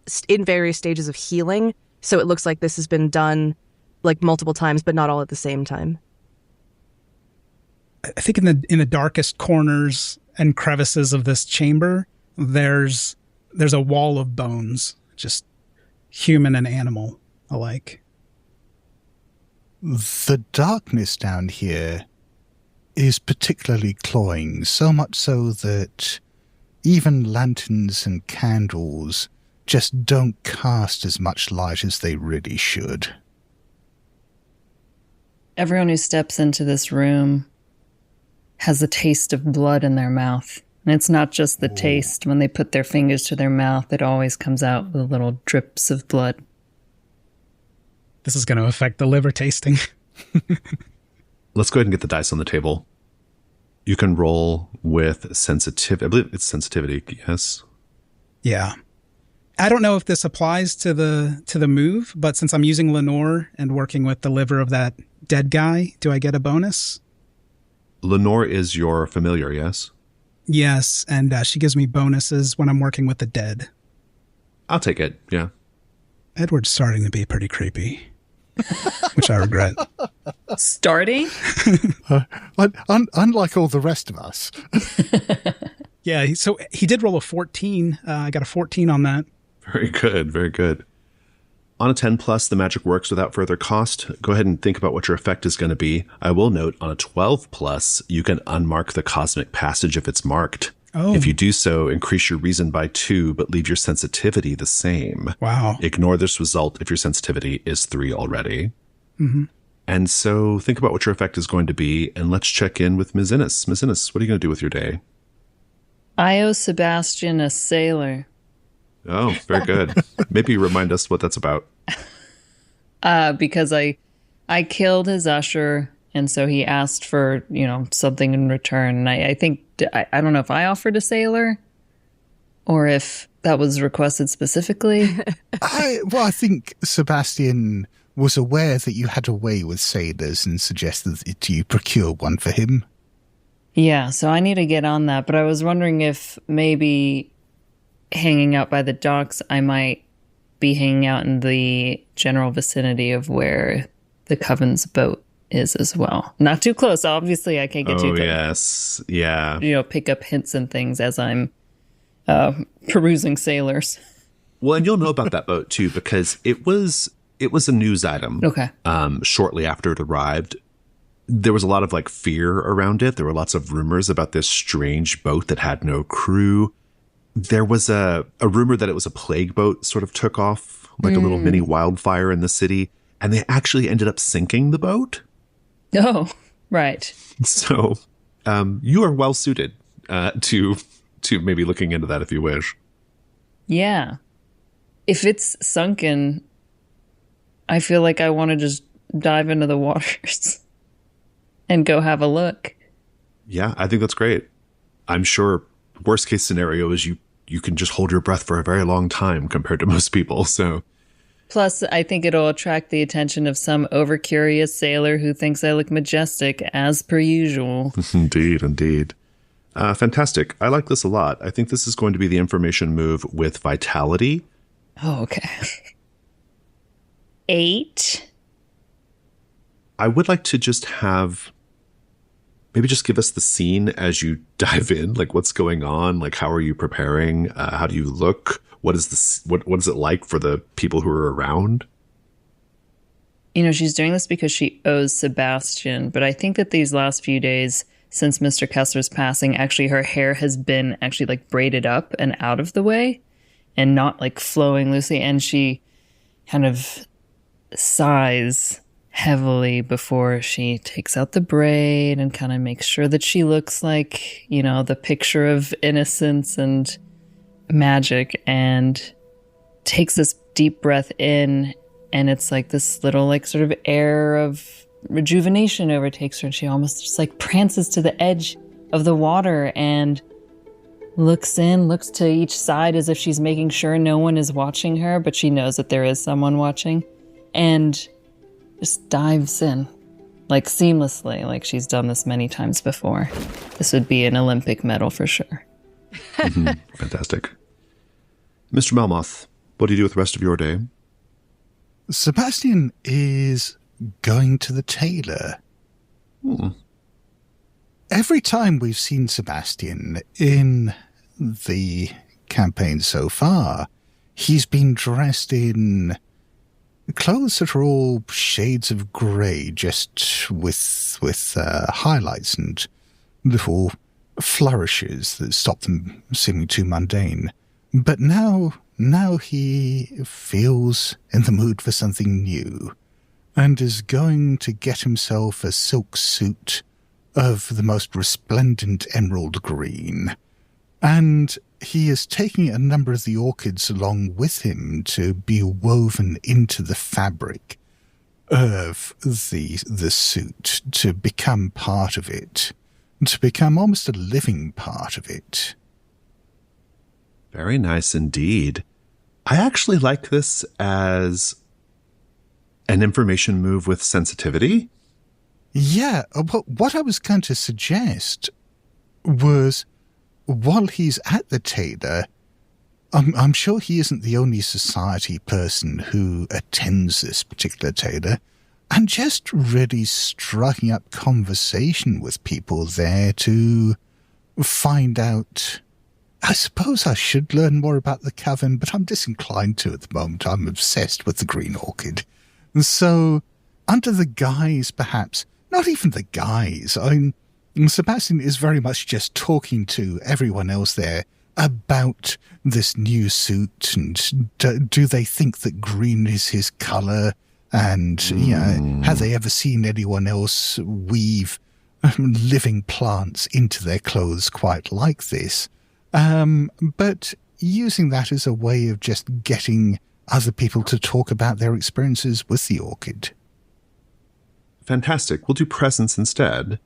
stages of healing. So it looks like this has been done like multiple times, but not all at the same time. I think in the darkest corners and crevices of this chamber, there's a wall of bones, just human and animal alike. The darkness down here is particularly cloying, so much so that even lanterns and candles just don't cast as much light as they really should. Everyone who steps into this room has a taste of blood in their mouth. And it's not just the taste. When they put their fingers to their mouth, it always comes out with little drips of blood. This is going to affect the liver tasting. Let's go ahead and get the dice on the table. You can roll with sensitivity. I believe it's sensitivity, yes? Yeah. I don't know if this applies to the move, but since I'm using Lenore and working with the liver of that dead guy, do I get a bonus? Lenore is your familiar, yes? Yes, and she gives me bonuses when I'm working with the dead. I'll take it, yeah. Edward's starting to be pretty creepy, which I regret. Starting? Unlike all the rest of us. Yeah, so he did roll a 14. I got a 14 on that. Very good, very good. On a 10 plus, the magic works without further cost. Go ahead and think about what your effect is going to be. I will note, on a 12 plus, you can unmark the cosmic passage if it's marked. Oh. If you do so, increase your reason by 2, but leave your sensitivity the same. Wow. Ignore this result if your sensitivity is 3 already. Mm-hmm. And so think about what your effect is going to be, and let's check in with Ms. Innes. Ms. Innes, what are you going to do with your day? I owe Sebastian a sailor. Oh, very good. Maybe remind us what that's about. Because I killed his usher, and so he asked for, something in return. And I think, I don't know if I offered a sailor or if that was requested specifically. I think Sebastian was aware that you had a way with sailors and suggested that you procure one for him. Yeah, so I need to get on that. But I was wondering if maybe hanging out by the docks, I might be hanging out in the general vicinity of where the Coven's boat is as well. Not too close, obviously. I can't get too close. Oh, yes. Yeah. Pick up hints and things as I'm perusing sailors. Well, and you'll know about that boat, too, because it was a news item. Okay. Shortly after it arrived. There was a lot of fear around it. There were lots of rumors about this strange boat that had no crew. There was a rumor that it was a plague boat sort of took off like a little mini wildfire in the city. And they actually ended up sinking the boat. Oh, right. So you are well suited to maybe looking into that if you wish. Yeah. If it's sunken, I feel like I want to just dive into the waters and go have a look. Yeah, I think that's great. I'm sure worst case scenario is you can just hold your breath for a very long time compared to most people. So, plus, I think it'll attract the attention of some over-curious sailor who thinks I look majestic, as per usual. Indeed. Fantastic. I like this a lot. I think this is going to be the information move with vitality. Oh, okay. 8. I would like to just maybe just give us the scene as you dive in, what's going on, how are you preparing, how do you look, what is it like for the people who are around? She's doing this because she owes Sebastian, but I think that these last few days since Mr. Kessler's passing, actually her hair has been actually braided up and out of the way and not flowing loosely, and she kind of sighs heavily before she takes out the braid and kind of makes sure that she looks like, the picture of innocence and magic, and takes this deep breath in, and it's like this little sort of air of rejuvenation overtakes her, and she almost just prances to the edge of the water and looks to each side as if she's making sure no one is watching her, but she knows that there is someone watching, and just dives in seamlessly, like she's done this many times before. This would be an Olympic medal for sure. Fantastic. Mr. Melmoth, what do you do with the rest of your day? Sebastian is going to the tailor. Every time we've seen Sebastian in the campaign so far, he's been dressed in clothes that are all shades of grey, just with highlights and little flourishes that stop them seeming too mundane. But now he feels in the mood for something new, and is going to get himself a silk suit of the most resplendent emerald green. And he is taking a number of the orchids along with him to be woven into the fabric of the suit, to become part of it, to become almost a living part of it. Very nice indeed. I actually like this as an information move with sensitivity. Yeah, what I was going to suggest was, while he's at the tailor, I'm sure he isn't the only society person who attends this particular tailor, and just really striking up conversation with people there to find out. I suppose I should learn more about the coven, but I'm disinclined to at the moment. I'm obsessed with the green orchid. So, under the guise, perhaps, not even the guise, Sebastian is very much just talking to everyone else there about this new suit, and do they think that green is his colour, and have they ever seen anyone else weave living plants into their clothes quite like this? But using that as a way of just getting other people to talk about their experiences with the orchid. Fantastic. We'll do presents instead.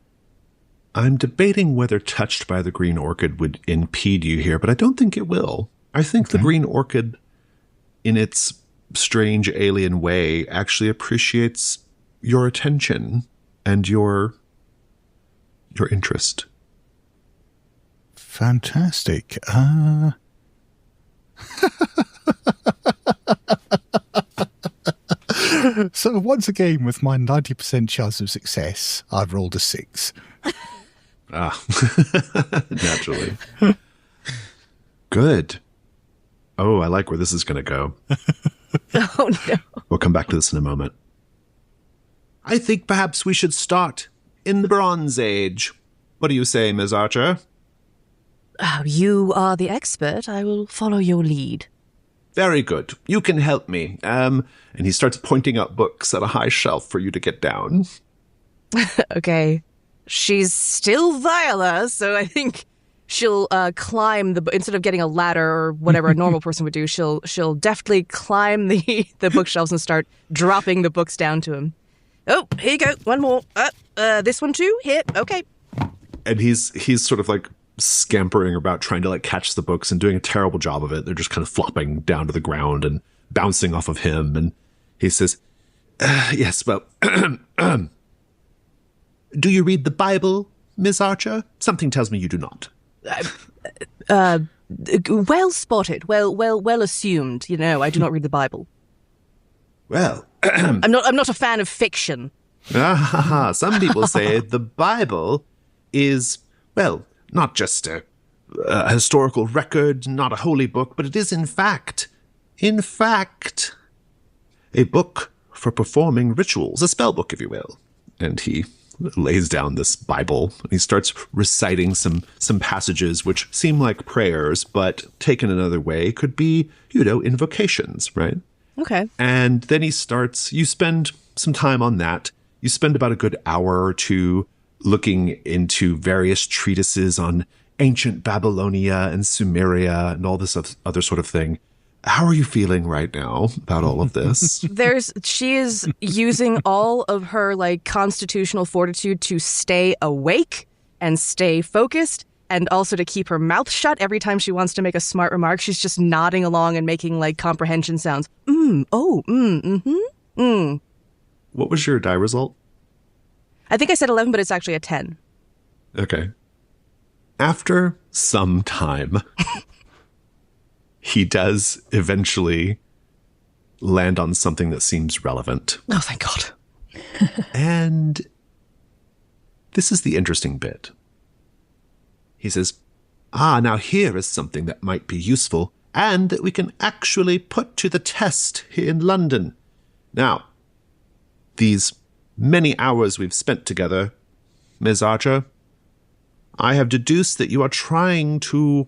I'm debating whether touched by the green orchid would impede you here, but I don't think it will. I think the green orchid, in its strange alien way, actually appreciates your attention and your interest. Fantastic. So once again, with my 90% chance of success, I've rolled a 6. Naturally. Good. Oh, I like where this is going to go. Oh, no. We'll come back to this in a moment. I think perhaps we should start in the Bronze Age. What do you say, Ms. Archer? Oh, you are the expert. I will follow your lead. Very good. You can help me. And he starts pointing out books at a high shelf for you to get down. Okay. She's still Viola, so I think she'll climb instead of getting a ladder or whatever a normal person would do, she'll deftly climb the bookshelves and start dropping the books down to him. Oh, here you go. One more. This one too. Here. Okay. And he's sort of scampering about trying to catch the books and doing a terrible job of it. They're just kind of flopping down to the ground and bouncing off of him. And he says, yes, well, do you read the Bible, Miss Archer? Something tells me you do not. Well spotted. Well assumed. I do not read the Bible. Well, I'm not a fan of fiction. Some people say the Bible is, well, not just a historical record, not a holy book, but it is in fact, a book for performing rituals, a spell book, if you will. And he lays down this Bible, and he starts reciting some passages which seem like prayers, but taken another way could be, invocations, right? Okay. And then you spend some time on that. You spend about a good hour or two looking into various treatises on ancient Babylonia and Sumeria and all this other sort of thing. How are you feeling right now about all of this? She is using all of her constitutional fortitude to stay awake and stay focused, and also to keep her mouth shut every time she wants to make a smart remark. She's just nodding along and making comprehension sounds. What was your die result? I think I said 11, but it's actually a 10. Okay. After some time, he does eventually land on something that seems relevant. Oh, thank God. And this is the interesting bit. He says, now here is something that might be useful and that we can actually put to the test here in London. Now, these many hours we've spent together, Ms. Archer, I have deduced that you are trying to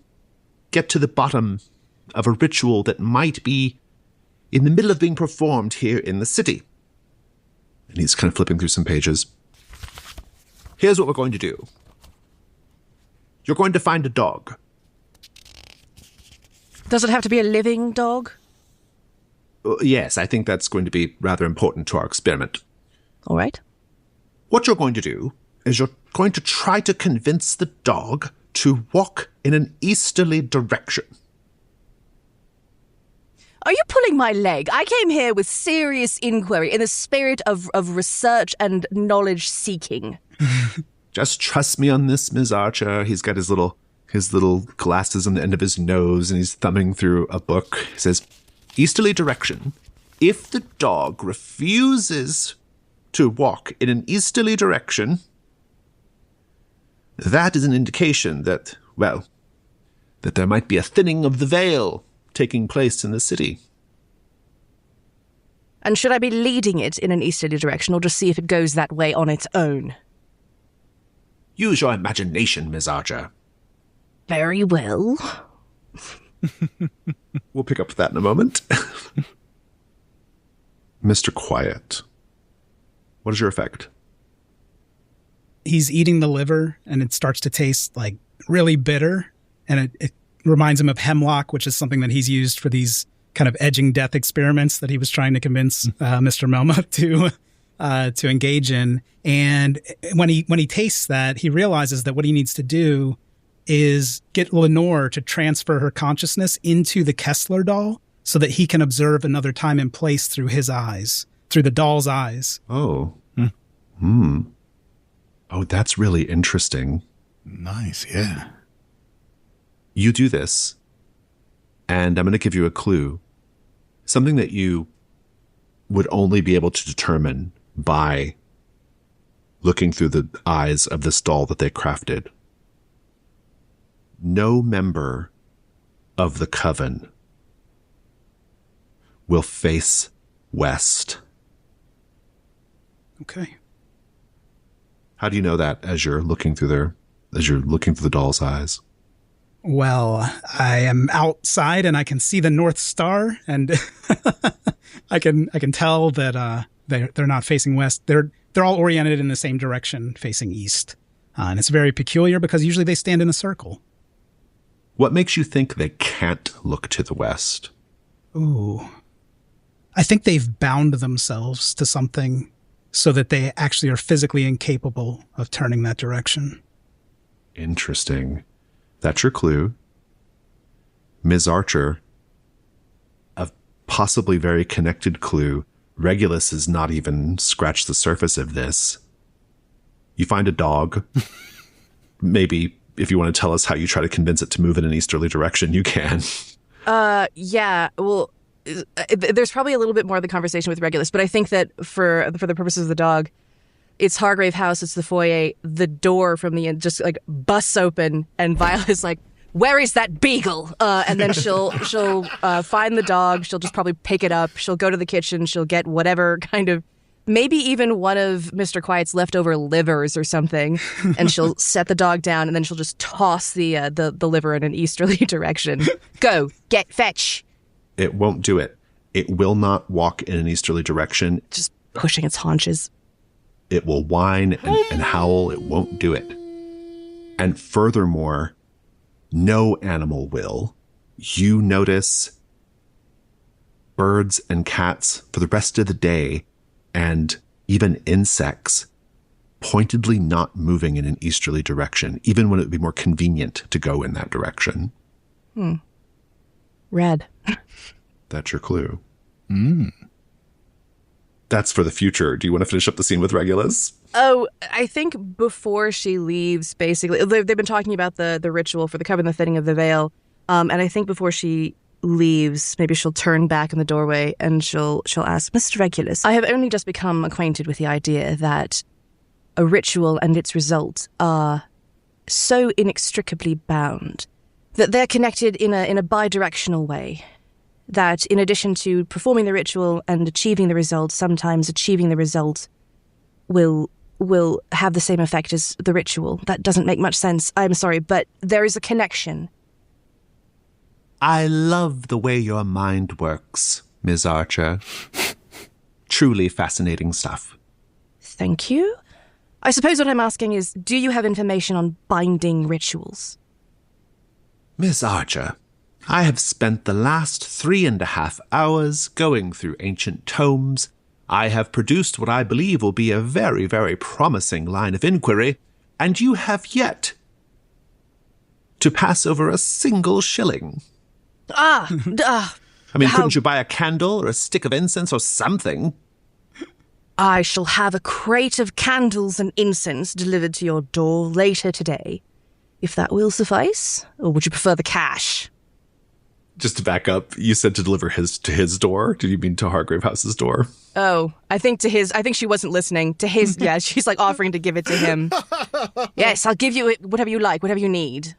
get to the bottom of a ritual that might be in the middle of being performed here in the city. And he's kind of flipping through some pages. Here's what we're going to do. You're going to find a dog. Does it have to be a living dog? Yes, I think that's going to be rather important to our experiment. All right. What you're going to do is you're going to try to convince the dog to walk in an easterly direction. Are you pulling my leg? I came here with serious inquiry in the spirit of research and knowledge seeking. Just trust me on this, Ms. Archer. He's got his little glasses on the end of his nose, and he's thumbing through a book. He says, easterly direction. If the dog refuses to walk in an easterly direction, that is an indication that, that there might be a thinning of the veil taking place in the city. And should I be leading it in an easterly direction, or just see if it goes that way on its own? Use your imagination, Ms. Archer. Very well. We'll pick up with that in a moment. Mr. Quiet, what is your effect? He's eating the liver, and it starts to taste really bitter, and it reminds him of hemlock, which is something that he's used for these kind of edging death experiments that he was trying to convince Mr. Melmoth to engage in. And when he tastes that, he realizes that what he needs to do is get Lenore to transfer her consciousness into the Kessler doll so that he can observe another time and place through his eyes, through the doll's eyes. Oh. Oh, that's really interesting. Nice, yeah. You do this, and I'm going to give you a clue. Something that you would only be able to determine by looking through the eyes of this doll that they crafted. No member of the coven will face west. Okay. How do you know that as you're looking through the doll's eyes? Well, I am outside and I can see the North Star, and I can tell that they're not facing west. They're all oriented in the same direction, facing east, and it's very peculiar because usually they stand in a circle. What makes you think they can't look to the west? Ooh, I think they've bound themselves to something so that they actually are physically incapable of turning that direction. Interesting. That's your clue. Ms. Archer, a possibly very connected clue. Regulus has not even scratched the surface of this. You find a dog. Maybe if you want to tell us how you try to convince it to move in an easterly direction, you can. Yeah. Well, there's probably a little bit more of the conversation with Regulus, but I think that for the purposes of the dog, it's Hargrave House, it's the foyer, the door from the end just busts open, and Viola's like, where is that beagle? And then she'll find the dog, she'll just probably pick it up, she'll go to the kitchen, she'll get whatever kind of, maybe even one of Mr. Quiet's leftover livers or something, and she'll set the dog down, and then she'll just toss the liver in an easterly direction. Go, fetch. It won't do it. It will not walk in an easterly direction. Just pushing its haunches. It will whine and howl. It won't do it. And furthermore, no animal will. You notice birds and cats for the rest of the day, and even insects pointedly not moving in an easterly direction, even when it would be more convenient to go in that direction. Red. That's your clue. That's for the future. Do you want to finish up the scene with Regulus? Oh, I think before she leaves, basically, they've been talking about the ritual for the cover and the thinning of the veil. And I think before she leaves, maybe she'll turn back in the doorway and she'll ask, Mr. Regulus, I have only just become acquainted with the idea that a ritual and its result are so inextricably bound that they're connected in a bidirectional way. That in addition to performing the ritual and achieving the result, sometimes achieving the result will have the same effect as the ritual. That doesn't make much sense. I'm sorry, but there is a connection. I love the way your mind works, Ms. Archer. Truly fascinating stuff. Thank you. I suppose what I'm asking is, do you have information on binding rituals? Ms. Archer, I have spent the last 3.5 hours going through ancient tomes. I have produced what I believe will be a very, very promising line of inquiry, and you have yet to pass over a single shilling. Couldn't you buy a candle or a stick of incense or something? I shall have a crate of candles and incense delivered to your door later today, if that will suffice, or would you prefer the cash? Just to back up, you said to deliver to his door. Did you mean to Hargrave House's door? Oh, I think she wasn't listening. To his, yeah, she's like offering to give it to him. Yes, I'll give you it, whatever you like, whatever you need.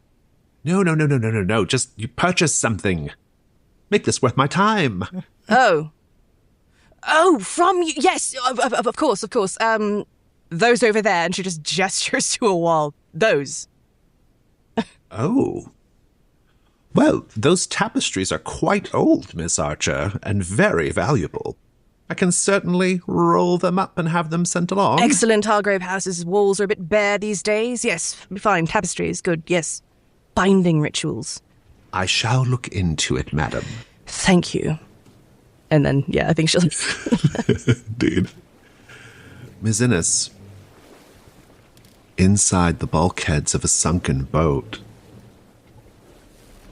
No. Just you purchase something. Make this worth my time. Oh, from you? Yes, of course. Those over there, and she just gestures to a wall. Those. Oh. Well, those tapestries are quite old, Miss Archer, and very valuable. I can certainly roll them up and have them sent along. Excellent. Hargrave House's walls are a bit bare these days. Yes, fine. Tapestries, good, yes. Binding rituals. I shall look into it, madam. Thank you. And then, yeah, I think she'll... Indeed. Ms. Innes, inside the bulkheads of a sunken boat,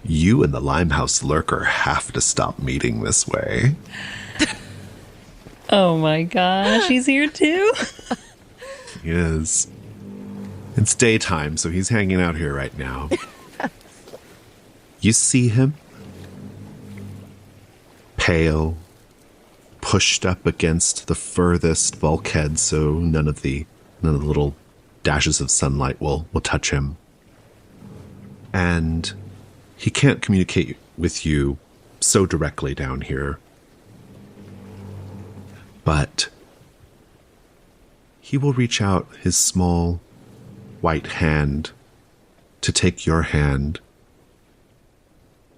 you and the Limehouse lurker have to stop meeting this way. Oh my gosh, he's here too? He is. It's daytime, so he's hanging out here right now. You see him? Pale, pushed up against the furthest bulkhead so none of the little dashes of sunlight will touch him. And he can't communicate with you so directly down here. But he will reach out his small, white hand to take your hand.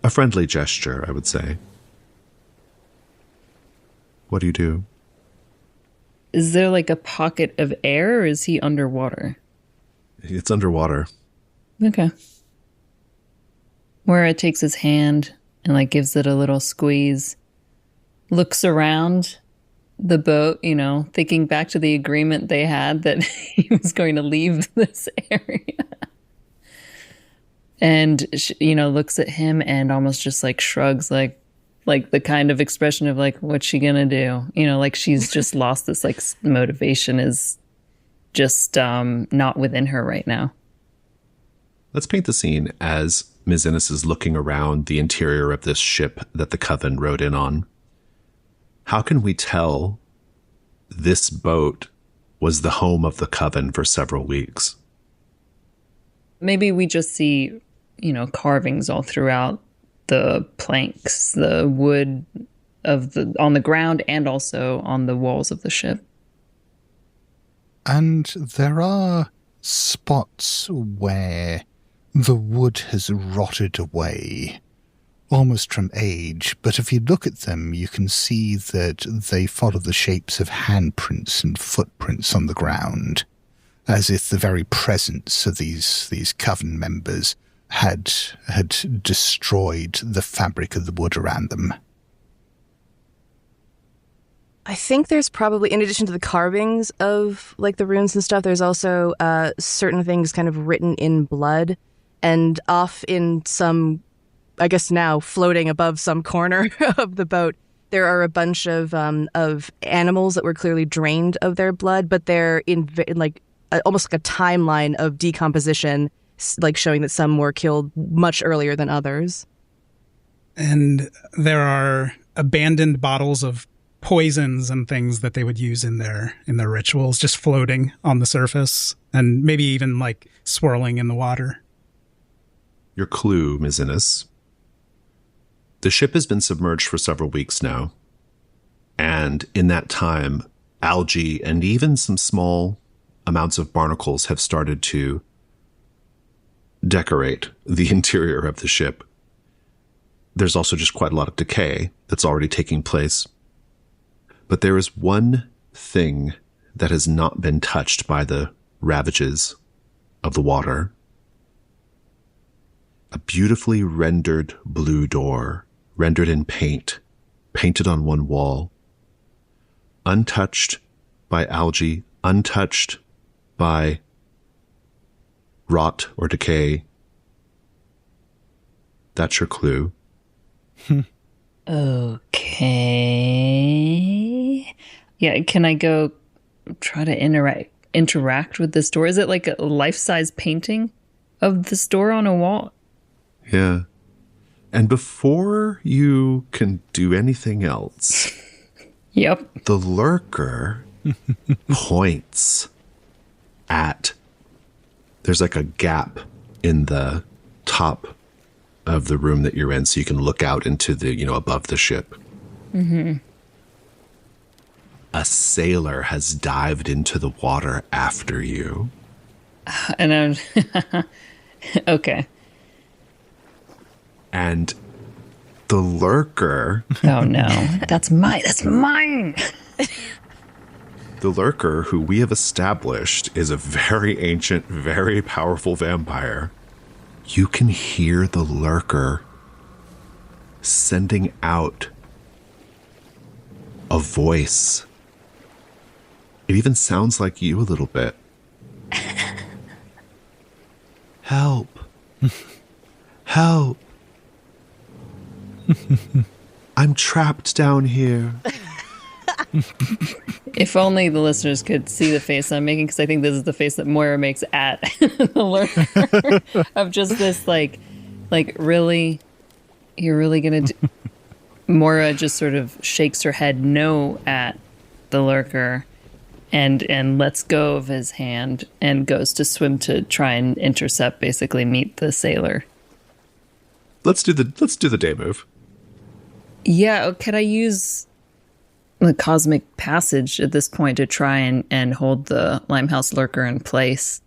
A friendly gesture, I would say. What do you do? Is there like a pocket of air, or is he underwater? It's underwater. Okay. Moyra takes his hand and like gives it a little squeeze, looks around the boat, thinking back to the agreement they had that he was going to leave this area. And, looks at him and almost just like shrugs, like the kind of expression of like, what's she gonna do? Like she's just lost this, like motivation is just not within her right now. Let's paint the scene as Ms. Innes is looking around the interior of this ship that the Coven rode in on. How can we tell this boat was the home of the Coven for several weeks? Maybe we just see, carvings all throughout the planks, the wood on the ground and also on the walls of the ship. And there are spots where the wood has rotted away, almost from age, but if you look at them, you can see that they follow the shapes of handprints and footprints on the ground, as if the very presence of these coven members had destroyed the fabric of the wood around them. I think there's probably, in addition to the carvings of like the runes and stuff, there's also certain things kind of written in blood, and off in some, I guess now floating above some corner of the boat, there are a bunch of animals that were clearly drained of their blood, but they're in like almost like a timeline of decomposition, like showing that some were killed much earlier than others. And there are abandoned bottles of poisons and things that they would use in their rituals, just floating on the surface and maybe even like swirling in the water. Your clue, Ms. Innes. The ship has been submerged for several weeks now. And in that time, algae and even some small amounts of barnacles have started to decorate the interior of the ship. There's also just quite a lot of decay that's already taking place. But there is one thing that has not been touched by the ravages of the water. A beautifully rendered blue door, rendered in paint, painted on one wall. Untouched by algae, untouched by rot or decay. That's your clue. Okay. Yeah, can I go try to interact with this door? Is it like a life-size painting of this door on a wall? Yeah. And before you can do anything else, Yep. the lurker points at, there's like a gap in the top of the room that you're in, so you can look out into the, above the ship. Mm-hmm. A sailor has dived into the water after you. And I'm okay. And the lurker... Oh no, that's mine. The lurker, who we have established is a very ancient, very powerful vampire. You can hear the lurker sending out a voice. It even sounds like you a little bit. Help. Help. I'm trapped down here. If only the listeners could see the face I'm making, because I think this is the face that Moyra makes at the lurker of just this like really, you're really gonna do... Moyra just sort of shakes her head no at the lurker and lets go of his hand and goes to swim to try and intercept, basically meet the sailor. Let's do the day move. Yeah, could I use the cosmic passage at this point to try and hold the Limehouse lurker in place?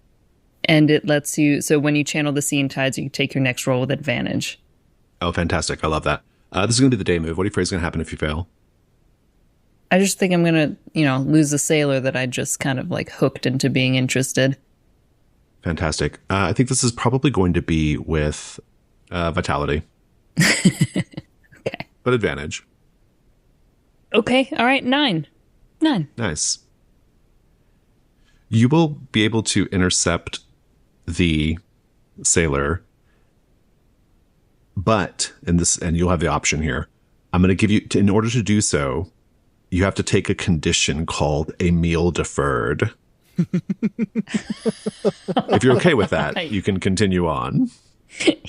And it lets you, so when you channel the Seeing Tides, you can take your next roll with advantage. Oh, fantastic. I love that. This is going to be the day move. What do you afraid is going to happen if you fail? I just think I'm going to, lose the sailor that I just kind of like hooked into being interested. Fantastic. I think this is probably going to be with vitality. Okay. But advantage. Okay. All right. 9. Nice. You will be able to intercept the sailor, but and you'll have the option here. I'm going to give you, in order to do so, you have to take a condition called a meal deferred. If you're okay with that, you can continue on.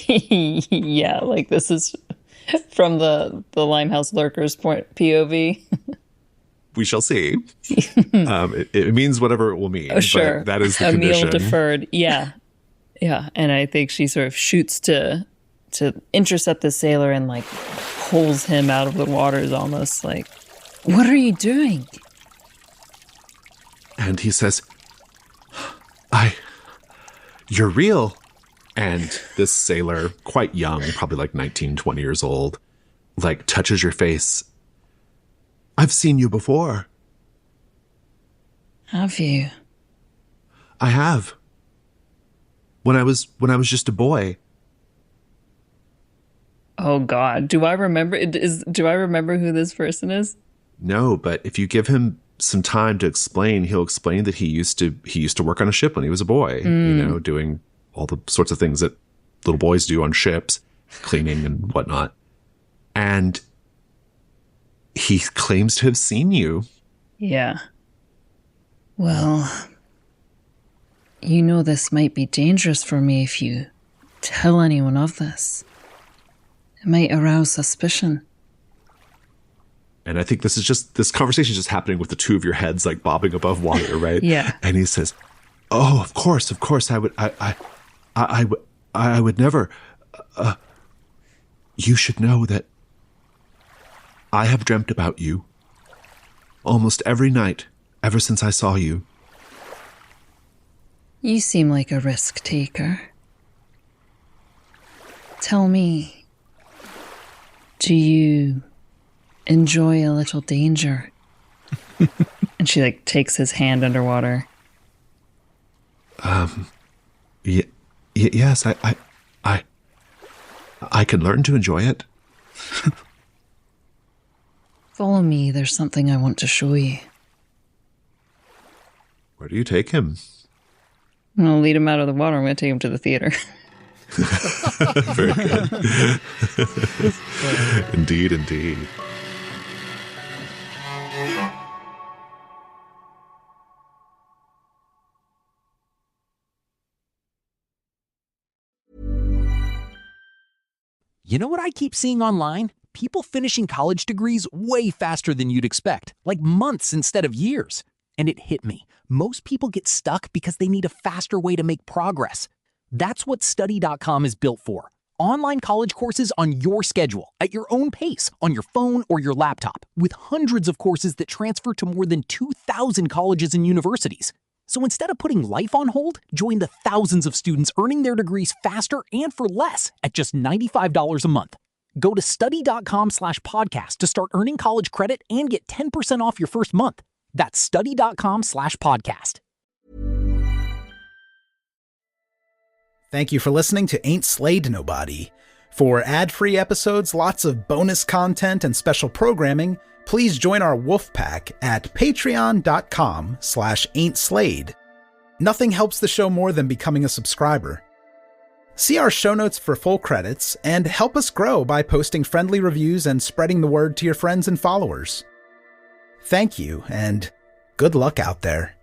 Yeah, like this is from the Limehouse lurker's POV. We shall see. It means whatever it will mean. Oh, sure. But that is the condition. A meal deferred. Yeah. Yeah. And I think she sort of shoots to intercept the sailor and like pulls him out of the waters almost like, what are you doing? And he says, you're real. And this sailor, quite young, probably like 19, 20 years old, like touches your face. I've seen you before. Have you? I have. When I was just a boy. Oh God, do I remember who this person is? No, but if you give him some time to explain, he'll explain that he used to work on a ship when he was a boy, doing all the sorts of things that little boys do on ships, cleaning and whatnot. And he claims to have seen you. Yeah. Well, this might be dangerous for me if you tell anyone of this. It might arouse suspicion. And I think this conversation is just happening with the two of your heads like bobbing above water, right? Yeah. And he says, "Oh, of course, I would never. You should know that I have dreamt about you almost every night ever since I saw you." You seem like a risk taker. Tell me, do you enjoy a little danger? And she takes his hand underwater. Yes, I can learn to enjoy it. Follow me, there's something I want to show you. Where do you take him? I'm going to lead him out of the water. I'm going to take him to the theater. Very good. Indeed. You know what I keep seeing online? People finishing college degrees way faster than you'd expect, like months instead of years. And it hit me. Most people get stuck because they need a faster way to make progress. That's what Study.com is built for. Online college courses on your schedule, at your own pace, on your phone or your laptop, with hundreds of courses that transfer to more than 2,000 colleges and universities. So instead of putting life on hold, join the thousands of students earning their degrees faster and for less at just $95 a month. Go to study.com/podcast to start earning college credit and get 10% off your first month. That's study.com/podcast. Thank you for listening to Ain't Slayed Nobody. For ad-free episodes, lots of bonus content, and special programming, please join our wolf pack at patreon.com/ain'tslayed. Nothing helps the show more than becoming a subscriber. See our show notes for full credits, and help us grow by posting friendly reviews and spreading the word to your friends and followers. Thank you, and good luck out there.